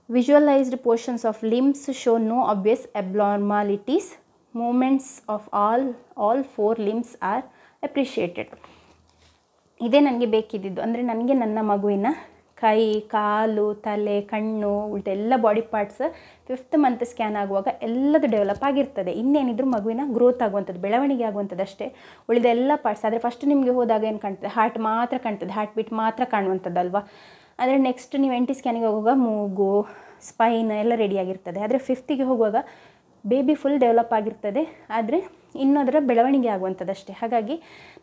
[SPEAKER 1] Visualized portions of limbs show no obvious abnormalities. Movements of all 4 limbs are appreciated. ಇದೇ ನನಗೆ ಬೇಕಿದ್ದಿದ್ದು. ಅಂದರೆ ನನಗೆ ನನ್ನ ಮಗುವಿನ ಕೈ, ಕಾಲು, ತಲೆ, ಕಣ್ಣು, ಉಳಿದೆಲ್ಲ body parts 5th month scan ಆಗುವಾಗ ಎಲ್ಲದು ಡೆವಲಪ್ ಆಗಿರ್ತದೆ. ಇನ್ನೇನಿದ್ರು ಮಗುವಿನ ಗ್ರೋತ್ ಆಗುವಂಥದ್ದು, ಬೆಳವಣಿಗೆ ಆಗುವಂಥದ್ದು ಅಷ್ಟೇ. ಉಳಿದೆಲ್ಲ ಪಾರ್ಟ್ಸ್ ಆದರೆ ಫಸ್ಟ್ ನಿಮಗೆ ಹೋದಾಗ ಏನು ಕಾಣ್ತದೆ, ಹಾರ್ಟ್ ಮಾತ್ರ ಕಾಣ್ತದೆ, ಹಾರ್ಟ್ ಬೀಟ್ ಮಾತ್ರ ಕಾಣುವಂಥದ್ದು ಅಲ್ವಾ. ಆದರೆ ನೆಕ್ಸ್ಟ್ ನೀವು NT ಸ್ಕ್ಯಾನಿಗೆ ಹೋಗುವಾಗ ಮೂಗು, ಸ್ಪೈನ್ ಎಲ್ಲ ರೆಡಿಯಾಗಿರ್ತದೆ. ಆದರೆ 5th ಹೋಗುವಾಗ ಬೇಬಿ ಫುಲ್ ಡೆವಲಪ್ ಆಗಿರ್ತದೆ, ಆದರೆ ಇನ್ನೂ ಅದರ ಬೆಳವಣಿಗೆ ಆಗುವಂಥದ್ದು ಅಷ್ಟೇ. ಹಾಗಾಗಿ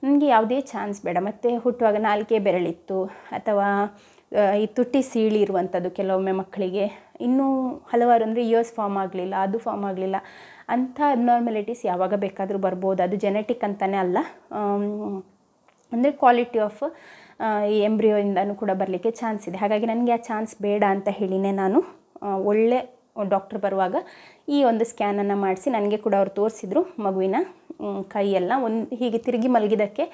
[SPEAKER 1] ನನಗೆ ಯಾವುದೇ ಚಾನ್ಸ್ ಬೇಡ. ಮತ್ತು ಹುಟ್ಟುವಾಗ 4 ಬೆರಳಿತ್ತು ಅಥವಾ ಈ ತುಟಿ ಸೀಳಿ ಇರುವಂಥದ್ದು ಕೆಲವೊಮ್ಮೆ ಮಕ್ಕಳಿಗೆ, ಇನ್ನೂ ಹಲವಾರು ಅಂದರೆ ಇಯರ್ಸ್ ಫಾರ್ಮ್ ಆಗಲಿಲ್ಲ, ಅದು ಫಾರ್ಮ್ ಆಗಲಿಲ್ಲ, ಅಂಥ ಅಬ್ನಾರ್ಮಲಿಟೀಸ್ ಯಾವಾಗ ಬೇಕಾದರೂ ಬರ್ಬೋದು. ಅದು ಜೆನೆಟಿಕ್ ಅಂತಲೇ ಅಲ್ಲ, ಅಂದರೆ ಕ್ವಾಲಿಟಿ ಆಫ್ ಈ ಎಂಬ್ರಿಯೋಯಿಂದನೂ ಕೂಡ ಬರಲಿಕ್ಕೆ ಚಾನ್ಸ್ ಇದೆ. ಹಾಗಾಗಿ ನನಗೆ ಆ ಚಾನ್ಸ್ ಬೇಡ ಅಂತ ಹೇಳಿನೇ ನಾನು ಒಳ್ಳೆ ಡಾಕ್ಟ್ರ್ ಬರುವಾಗ ಈ ಒಂದು ಸ್ಕ್ಯಾನನ್ನು ಮಾಡಿಸಿ ನನಗೆ ಕೂಡ ಅವರು ತೋರಿಸಿದ್ರು. ಮಗುವಿನ ಕೈಯೆಲ್ಲ ಹೀಗೆ ತಿರುಗಿ ಮಲಗಿದ್ದಕ್ಕೆ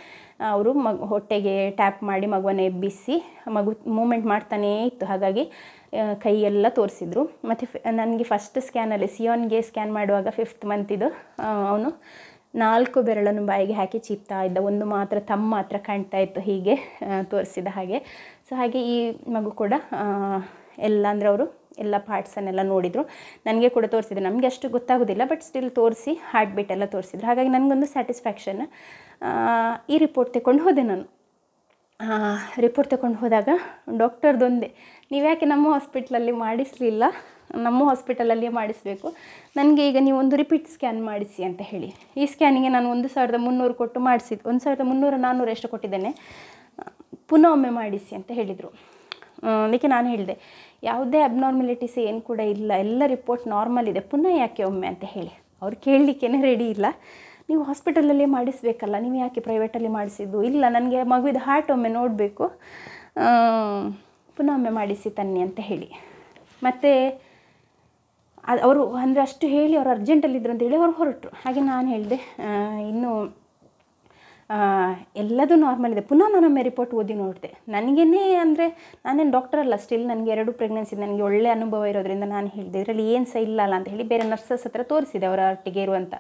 [SPEAKER 1] ಅವರು ಹೊಟ್ಟೆಗೆ ಟ್ಯಾಪ್ ಮಾಡಿ ಮಗುವನ್ನು ಎಬ್ಬಿಸಿ ಮಗು ಮೂಮೆಂಟ್ ಮಾಡ್ತಾನೇ ಇತ್ತು. ಹಾಗಾಗಿ ಕೈಯೆಲ್ಲ ತೋರಿಸಿದ್ರು. ಮತ್ತು ನನಗೆ ಫಸ್ಟ್ ಸ್ಕ್ಯಾನಲ್ಲಿ ಸಿಯೋನ್ಗೆ ಸ್ಕ್ಯಾನ್ ಮಾಡುವಾಗ 5th ಮಂತಿದು ಅವನು 4 ಬೆರಳನ್ನು ಬಾಯಿಗೆ ಹಾಕಿ ಚೀಪ್ತಾ ಇದ್ದ, ಒಂದು ಮಾತ್ರ ತಮ್ಮ ಮಾತ್ರ ಕಾಣ್ತಾ ಇತ್ತು ಹೀಗೆ ತೋರಿಸಿದ ಹಾಗೆ. ಸೊ ಹಾಗೆ ಈ ಮಗು ಕೂಡ ಎಲ್ಲ ಅಂದರೆ ಅವರು ಎಲ್ಲ ಪಾರ್ಟ್ಸನ್ನೆಲ್ಲ ನೋಡಿದರು, ನನಗೆ ಕೂಡ ತೋರಿಸಿದ್ರು. ನಮಗೆ ಅಷ್ಟು ಗೊತ್ತಾಗೋದಿಲ್ಲ, ಬಟ್ ಸ್ಟಿಲ್ ತೋರಿಸಿ ಹಾರ್ಟ್ ಬೀಟ್ ಎಲ್ಲ ತೋರಿಸಿದ್ರು. ಹಾಗಾಗಿ ನನಗೊಂದು ಸ್ಯಾಟಿಸ್ಫ್ಯಾಕ್ಷನ್. ಈ ರಿಪೋರ್ಟ್ ತಗೊಂಡು ಹೋದೆ ನಾನು. ರಿಪೋರ್ಟ್ ತಗೊಂಡು ಹೋದಾಗ ಡಾಕ್ಟರ್ದೊಂದೇ, ನೀವು ಯಾಕೆ ನಮ್ಮ ಹಾಸ್ಪಿಟ್ಲಲ್ಲಿ ಮಾಡಿಸಲಿಲ್ಲ, ನಮ್ಮ ಹಾಸ್ಪಿಟಲಲ್ಲಿಯೇ ಮಾಡಿಸಬೇಕು, ನನಗೆ ಈಗ ನೀವು ಒಂದು ರಿಪೀಟ್ ಸ್ಕ್ಯಾನ್ ಮಾಡಿಸಿ ಅಂತ ಹೇಳಿ. ಈ ಸ್ಕ್ಯಾನಿಗೆ ನಾನು 1300 ಕೊಟ್ಟು ಮಾಡಿಸಿದ್ದು, 1300 400 ಎಷ್ಟು ಕೊಟ್ಟಿದ್ದೇನೆ, ಪುನಃ ಒಮ್ಮೆ ಮಾಡಿಸಿ ಅಂತ ಹೇಳಿದರು. ಅದಕ್ಕೆ ನಾನು ಹೇಳಿದೆ ಯಾವುದೇ ಅಬ್ನಾರ್ಮಲಿಟೀಸ್ ಏನು ಕೂಡ ಇಲ್ಲ, ಎಲ್ಲ ರಿಪೋರ್ಟ್ ನಾರ್ಮಲ್ ಇದೆ, ಪುನಃ ಯಾಕೆ ಒಮ್ಮೆ ಅಂತ ಹೇಳಿ. ಅವ್ರು ಕೇಳಲಿಕ್ಕೇ ರೆಡಿ ಇಲ್ಲ. ನೀವು ಹಾಸ್ಪಿಟಲಲ್ಲೇ ಮಾಡಿಸಬೇಕಲ್ಲ, ನೀವು ಯಾಕೆ ಪ್ರೈವೇಟಲ್ಲಿ ಮಾಡಿಸಿದ್ದು? ಇಲ್ಲ, ನನಗೆ ಮಗುವಿದ ಹಾರ್ಟ್ ಒಮ್ಮೆ ನೋಡಬೇಕು, ಪುನಃ ಒಮ್ಮೆ ಮಾಡಿಸಿ ತನ್ನಿ ಅಂತ ಹೇಳಿ. ಮತ್ತು ಅವರು ಅಂದರೆ ಅಷ್ಟು ಹೇಳಿ ಅವ್ರು ಅರ್ಜೆಂಟಲ್ಲಿದ್ದರು ಅಂತೇಳಿ ಅವ್ರು ಹೊರಟರು. ಹಾಗೆ ನಾನು ಹೇಳಿದೆ ಇನ್ನೂ ಎಲ್ಲದೂ ನಾರ್ಮಲ್ ಇದೆ. ಪುನಃ ನಾನೊಮ್ಮೆ ರಿಪೋರ್ಟ್ ಓದಿ ನೋಡಿದೆ. ನನಗೇನೆ ಅಂದರೆ ನಾನೇನು ಡಾಕ್ಟರ್ ಅಲ್ಲ, ಸ್ಟಿಲ್ ನನಗೆ 2 ಪ್ರೆಗ್ನೆನ್ಸಿ, ನನಗೆ ಒಳ್ಳೆ ಅನುಭವ ಇರೋದ್ರಿಂದ ನಾನು ಹೇಳಿದೆ ಇದರಲ್ಲಿ ಏನು ಸಹ ಇಲ್ಲ ಅಲ್ಲ ಅಂತ ಹೇಳಿ ಬೇರೆ ನರ್ಸಸ್ ಹತ್ರ ತೋರಿಸಿದೆ ಅವರ ಒಟ್ಟಿಗೆ ಇರುವಂಥ.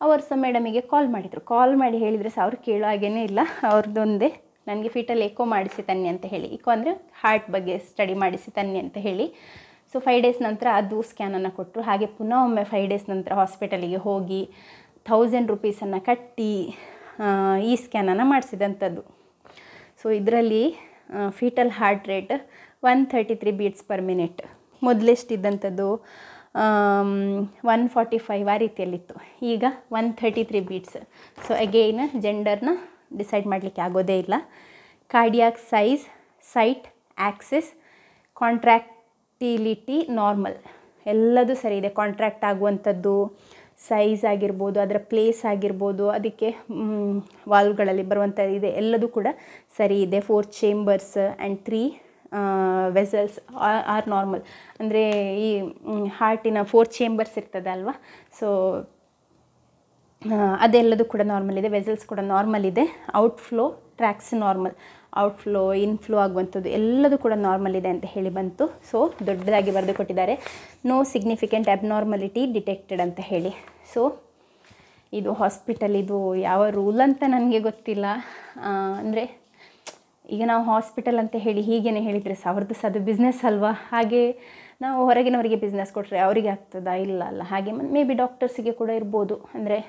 [SPEAKER 1] ಅವರು ಸಹ ಮೇಡಮಿಗೆ ಕಾಲ್ ಮಾಡಿದರು. ಕಾಲ್ ಮಾಡಿ ಹೇಳಿದರೆ ಸಹ ಅವ್ರು ಕೇಳೋ ಹಾಗೇ ಇಲ್ಲ. ಅವ್ರದ್ದೊಂದೇ ನನಗೆ ಫೀಟಲ್ ಎಕೋ ಮಾಡಿಸಿ ತನ್ನಿ ಅಂತ ಹೇಳಿ, ಎಕೋ ಅಂದರೆ ಹಾರ್ಟ್ ಬಗ್ಗೆ ಸ್ಟಡಿ ಮಾಡಿಸಿ ತನ್ನಿ ಅಂತ ಹೇಳಿ. ಸೊ 5 ಡೇಸ್ ನಂತರ ಅದು ಸ್ಕ್ಯಾನನ್ನು ಕೊಟ್ಟರು. ಹಾಗೆ ಪುನಃ ಒಮ್ಮೆ 5 ಡೇಸ್ ನಂತರ ಹಾಸ್ಪಿಟಲಿಗೆ ಹೋಗಿ 1000 ರೂಪೀಸನ್ನು ಕಟ್ಟಿ ಈ ಸ್ಕ್ಯಾನನ್ನು ಮಾಡಿಸಿದಂಥದ್ದು. ಸೊ ಇದರಲ್ಲಿ fetal heart rate 133 beats per minute. ಮೊದಲೆಷ್ಟಿದ್ದಂಥದ್ದು 145 ಆ ರೀತಿಯಲ್ಲಿತ್ತು, ಈಗ 133 ಬೀಟ್ಸ್. ಸೊ ಅಗೈನ್ ಜೆಂಡರ್ನ ಡಿಸೈಡ್ ಮಾಡಲಿಕ್ಕೆ ಆಗೋದೇ ಇಲ್ಲ. Cardiac size, site, axis, contractility normal, ಎಲ್ಲದೂ ಸರಿ ಇದೆ. ಕಾಂಟ್ರಾಕ್ಟ್ ಆಗುವಂಥದ್ದು ಸೈಜ್ ಆಗಿರ್ಬೋದು, ಅದರ ಪ್ಲೇಸ್ ಆಗಿರ್ಬೋದು, ಅದಕ್ಕೆ ವಾಲ್ವ್ಗಳಲ್ಲಿ ಬರುವಂಥ ಇದೆ, ಎಲ್ಲದೂ ಕೂಡ ಸರಿ ಇದೆ. 4 chambers and 3 vessels are normal. ಅಂದರೆ ಈ ಹಾರ್ಟಿನ 4 ಚೇಂಬರ್ಸ್ ಇರ್ತದೆ ಅಲ್ವಾ, ಸೊ ಅದೆಲ್ಲದೂ ಕೂಡ ನಾರ್ಮಲ್ ಇದೆ. ವೆಸಲ್ಸ್ ಕೂಡ ನಾರ್ಮಲ್ ಇದೆ. Outflow tracts normal, outflow inflow ಆಗುವಂಥದ್ದು ಎಲ್ಲದೂ ಕೂಡ ನಾರ್ಮಲ್ ಇದೆ ಅಂತ ಹೇಳಿ ಬಂತು. ಸೊ ದೊಡ್ಡದಾಗಿ ಬರೆದು ಕೊಟ್ಟಿದ್ದಾರೆ, ನೋ ಸಿಗ್ನಿಫಿಕೆಂಟ್ ಅಬ್ನಾರ್ಮಲಿಟಿ ಡಿಟೆಕ್ಟೆಡ್ ಅಂತ ಹೇಳಿ. ಸೊ ಇದು ಹಾಸ್ಪಿಟಲ್, ಇದು ಯಾವ ರೂಲ್ ಅಂತ ನನಗೆ ಗೊತ್ತಿಲ್ಲ. ಅಂದರೆ ಈಗ ನಾವು ಹಾಸ್ಪಿಟಲ್ ಅಂತ ಹೇಳಿ ಹೀಗೇ ಹೇಳಿದರೆ ಅವ್ರದ್ದು ಸಹ ಅದು ಬಿಸ್ನೆಸ್ ಅಲ್ವಾ. ಹಾಗೆ ನಾವು ಹೊರಗಿನವರಿಗೆ ಬಿಸ್ನೆಸ್ ಕೊಟ್ಟರೆ ಅವರಿಗೆ ಆಗ್ತದಾ? ಇಲ್ಲ ಅಲ್ಲ. ಹಾಗೆ ಮೇ ಬಿ ಡಾಕ್ಟರ್ಸಿಗೆ ಕೂಡ ಇರ್ಬೋದು. ಅಂದರೆ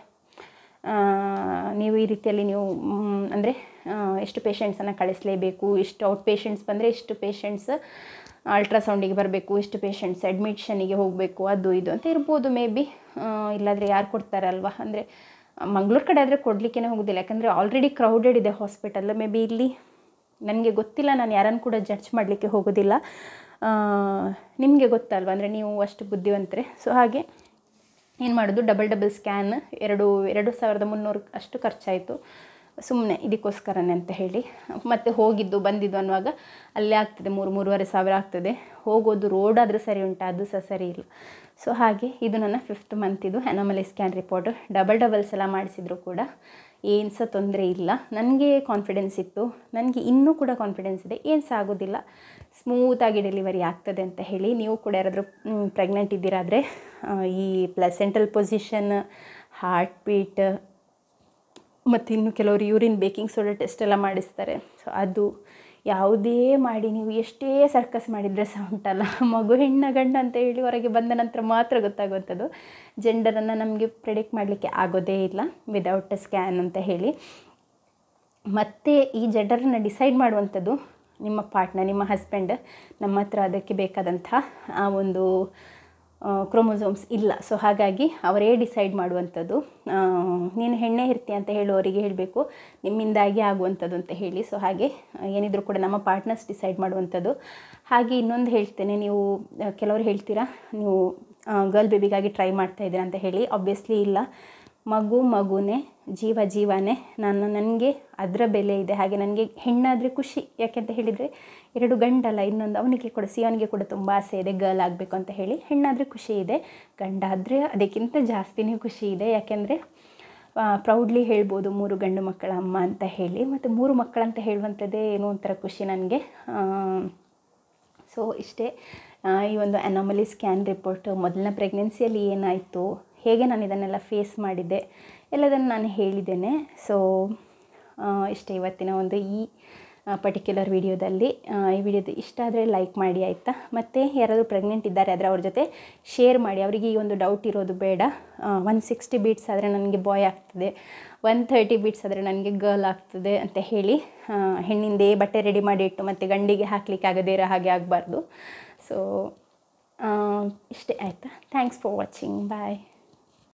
[SPEAKER 1] ನೀವು ಈ ರೀತಿಯಲ್ಲಿ ನೀವು ಅಂದರೆ ಎಷ್ಟು ಪೇಷಂಟ್ಸನ್ನು ಕಳಿಸಲೇಬೇಕು, ಇಷ್ಟು ಔಟ್ ಪೇಷಂಟ್ಸ್ ಬಂದರೆ ಇಷ್ಟು ಪೇಷಂಟ್ಸ್ ಅಲ್ಟ್ರಾಸೌಂಡಿಗೆ ಬರಬೇಕು, ಇಷ್ಟು ಪೇಷಂಟ್ಸ್ ಅಡ್ಮಿಷನಿಗೆ ಹೋಗಬೇಕು, ಅದು ಇದು ಅಂತ ಇರ್ಬೋದು ಮೇ ಬಿ. ಇಲ್ಲಾಂದರೆ ಯಾರು ಕೊಡ್ತಾರಲ್ವ. ಅಂದರೆ ಮಂಗಳೂರು ಕಡೆ ಆದರೆ ಕೊಡಲಿಕ್ಕೇ ಹೋಗೋದಿಲ್ಲ, ಯಾಕಂದರೆ ಆಲ್ರೆಡಿ ಕ್ರೌಡೆಡ್ ಇದೆ ಹಾಸ್ಪಿಟಲ್. ಮೇ ಬಿ ಇಲ್ಲಿ ನನಗೆ ಗೊತ್ತಿಲ್ಲ, ನಾನು ಯಾರನ್ನು ಕೂಡ ಜಡ್ಜ್ ಮಾಡಲಿಕ್ಕೆ ಹೋಗೋದಿಲ್ಲ. ನಿಮಗೆ ಗೊತ್ತಲ್ವ, ಅಂದರೆ ನೀವು ಅಷ್ಟು ಬುದ್ಧಿವಂತರೆ. ಸೊ ಹಾಗೆ ಏನು ಮಾಡೋದು, ಡಬಲ್ ಸ್ಕ್ಯಾನ್ 2,300 ಅಷ್ಟು ಖರ್ಚಾಯಿತು ಸುಮ್ಮನೆ ಇದಕ್ಕೋಸ್ಕರನೇ ಅಂತ ಹೇಳಿ. ಮತ್ತು ಹೋಗಿದ್ದು ಬಂದಿದ್ದು ಅನ್ನುವಾಗ ಅಲ್ಲೇ ಆಗ್ತದೆ 3,500 ಸಾವಿರ ಆಗ್ತದೆ. ಹೋಗೋದು ರೋಡ್ ಆದರೆ ಸರಿ ಉಂಟು, ಅದು ಸಹ ಸರಿ ಇಲ್ಲ. ಸೊ ಹಾಗೆ ಇದು ನನ್ನ 5th ಮಂತಿದು ಅನಾಮಲಿ ಸ್ಕ್ಯಾನ್ ರಿಪೋರ್ಟ್. ಡಬಲ್ ಸಲ ಮಾಡಿಸಿದ್ರು ಕೂಡ ಏನು ಸಹ ತೊಂದರೆ ಇಲ್ಲ. ನನಗೆ ಕಾನ್ಫಿಡೆನ್ಸ್ ಇತ್ತು, ನನಗೆ ಇನ್ನೂ ಕೂಡ ಕಾನ್ಫಿಡೆನ್ಸ್ ಇದೆ, ಏನು ಸಹ ಆಗೋದಿಲ್ಲ, ಸ್ಮೂತಾಗಿ ಡೆಲಿವರಿ ಆಗ್ತದೆ ಅಂತ ಹೇಳಿ. ನೀವು ಕೂಡ ಯಾರಾದರೂ ಪ್ರೆಗ್ನೆಂಟ್ ಇದ್ದೀರಾದರೆ ಈ ಪ್ಲೆಸೆಂಟಲ್ ಪೊಸಿಷನ್, ಹಾರ್ಟ್ ಬೀಟ್ ಮತ್ತು ಇನ್ನು ಕೆಲವರು ಯೂರಿನ್ ಬೇಕಿಂಗ್ ಸೋಡಾ ಟೆಸ್ಟ್ ಎಲ್ಲ ಮಾಡಿಸ್ತಾರೆ. ಸೊ ಅದು ಯಾವುದೇ ಮಾಡಿ ನೀವು ಎಷ್ಟೇ ಸರ್ಕಸ್ ಮಾಡಿದರೆ ಸಹ ಉಂಟಲ್ಲ, ಮಗು ಹೆಣ್ಣ ಗಂಡ ಅಂತ ಹೇಳಿ ಹೊರಗೆ ಬಂದ ನಂತರ ಮಾತ್ರ ಗೊತ್ತಾಗುವಂಥದ್ದು. ಜೆಂಡರನ್ನು ನಮಗೆ ಪ್ರೆಡಿಕ್ಟ್ ಮಾಡಲಿಕ್ಕೆ ಆಗೋದೇ ಇಲ್ಲ ವಿದೌಟ್ ಸ್ಕ್ಯಾನ್ ಅಂತ ಹೇಳಿ. ಮತ್ತು ಈ ಜೆಂಡರನ್ನು ಡಿಸೈಡ್ ಮಾಡುವಂಥದ್ದು ನಿಮ್ಮ ಪಾರ್ಟ್ನರ್, ನಿಮ್ಮ ಹಸ್ಬೆಂಡ್. ನಮ್ಮ ಹತ್ರ ಅದಕ್ಕೆ ಬೇಕಾದಂಥ ಆ ಒಂದು ಕ್ರೋಮೋಸೋಮ್ಸ್ ಇಲ್ಲ. ಸೊ ಹಾಗಾಗಿ ಅವರೇ ಡಿಸೈಡ್ ಮಾಡುವಂಥದ್ದು. ನೀನು ಹೆಣ್ಣೆ ಇರ್ತೀಯ ಅಂತ ಹೇಳುವವರಿಗೆ ಹೇಳಬೇಕು ನಿಮ್ಮಿಂದಾಗಿ ಆಗುವಂಥದ್ದು ಅಂತ ಹೇಳಿ. ಸೊ ಹಾಗೆ ಏನಿದ್ರು ಕೂಡ ನಮ್ಮ ಪಾರ್ಟ್ನರ್ಸ್ ಡಿಸೈಡ್ ಮಾಡುವಂಥದ್ದು. ಹಾಗೆ ಇನ್ನೊಂದು ಹೇಳ್ತೇನೆ, ನೀವು ಕೆಲವರು ಹೇಳ್ತೀರಾ ನೀವು ಗರ್ಲ್ ಬೇಬಿಗಾಗಿ ಟ್ರೈ ಮಾಡ್ತಾಯಿದ್ದೀರಾ ಅಂತ ಹೇಳಿ. ಆಬ್ವಿಯಸ್ಲಿ ಇಲ್ಲ, ಮಗುನೇ, ಜೀವನೇ. ನನಗೆ ಅದರ ಬೆಲೆ ಇದೆ. ಹಾಗೆ ನನಗೆ ಹೆಣ್ಣಾದರೆ ಖುಷಿ, ಯಾಕೆಂತ ಹೇಳಿದರೆ 2 ಗಂಡಲ್ಲ, ಇನ್ನೊಂದು ಅವನಿಗೆ ಕೂಡ ಸಿಯೋನಿಗೆ ಕೂಡ ತುಂಬ ಆಸೆ ಇದೆ ಗರ್ಲ್ ಆಗಬೇಕು ಅಂತ ಹೇಳಿ. ಹೆಣ್ಣಾದರೆ ಖುಷಿ ಇದೆ, ಗಂಡಾದರೆ ಅದಕ್ಕಿಂತ ಜಾಸ್ತಿನೇ ಖುಷಿ ಇದೆ. ಯಾಕೆಂದರೆ ಪ್ರೌಡ್ಲಿ ಹೇಳ್ಬೋದು 3 ಗಂಡು ಮಕ್ಕಳ ಅಮ್ಮ ಅಂತ ಹೇಳಿ. ಮತ್ತು 3 ಮಕ್ಕಳಂತ ಹೇಳುವಂಥದ್ದೇ ಏನೋ ಒಂಥರ ಖುಷಿ ನನಗೆ. ಸೊ ಇಷ್ಟೇ ಈ ಒಂದು ಅನಾಮಲಿ ಸ್ಕ್ಯಾನ್ ರಿಪೋರ್ಟ್. ಮೊದಲನೇ ಪ್ರೆಗ್ನೆನ್ಸಿಯಲ್ಲಿ ಏನಾಯಿತು, ಹೇಗೆ ನಾನು ಇದನ್ನೆಲ್ಲ ಫೇಸ್ ಮಾಡಿದ್ದೆ ಎಲ್ಲದನ್ನು ನಾನು ಹೇಳಿದ್ದೇನೆ. ಸೊ ಇಷ್ಟೇ ಇವತ್ತಿನ ಒಂದು ಈ ಪರ್ಟಿಕ್ಯುಲರ್ ವಿಡಿಯೋದಲ್ಲಿ. ಈ ವಿಡಿಯೋದು ಇಷ್ಟ ಆದರೆ ಲೈಕ್ ಮಾಡಿ ಆಯಿತಾ. ಮತ್ತು ಯಾರಾದರೂ ಪ್ರೆಗ್ನೆಂಟ್ ಇದ್ದಾರೆ ಆದರೆ ಅವ್ರ ಜೊತೆ ಶೇರ್ ಮಾಡಿ, ಅವರಿಗೆ ಈ ಒಂದು ಡೌಟ್ ಇರೋದು ಬೇಡ. 160 ಬೀಟ್ಸ್ ಆದರೆ ನನಗೆ ಬಾಯ್ ಆಗ್ತದೆ, 130 ಬೀಟ್ಸ್ ಆದರೆ ನನಗೆ ಗರ್ಲ್ ಆಗ್ತದೆ ಅಂತ ಹೇಳಿ ಹೆಣ್ಣಿಂದೇ ಬಟ್ಟೆ ರೆಡಿ ಮಾಡಿ ಇಟ್ಟು ಮತ್ತು ಗಂಡಿಗೆ ಹಾಕಲಿಕ್ಕೆ ಆಗದೇ ಇರೋ ಹಾಗೆ ಆಗಬಾರ್ದು. ಸೊ ಇಷ್ಟೇ ಆಯಿತಾ. Thanks for watching. ಬಾಯ್.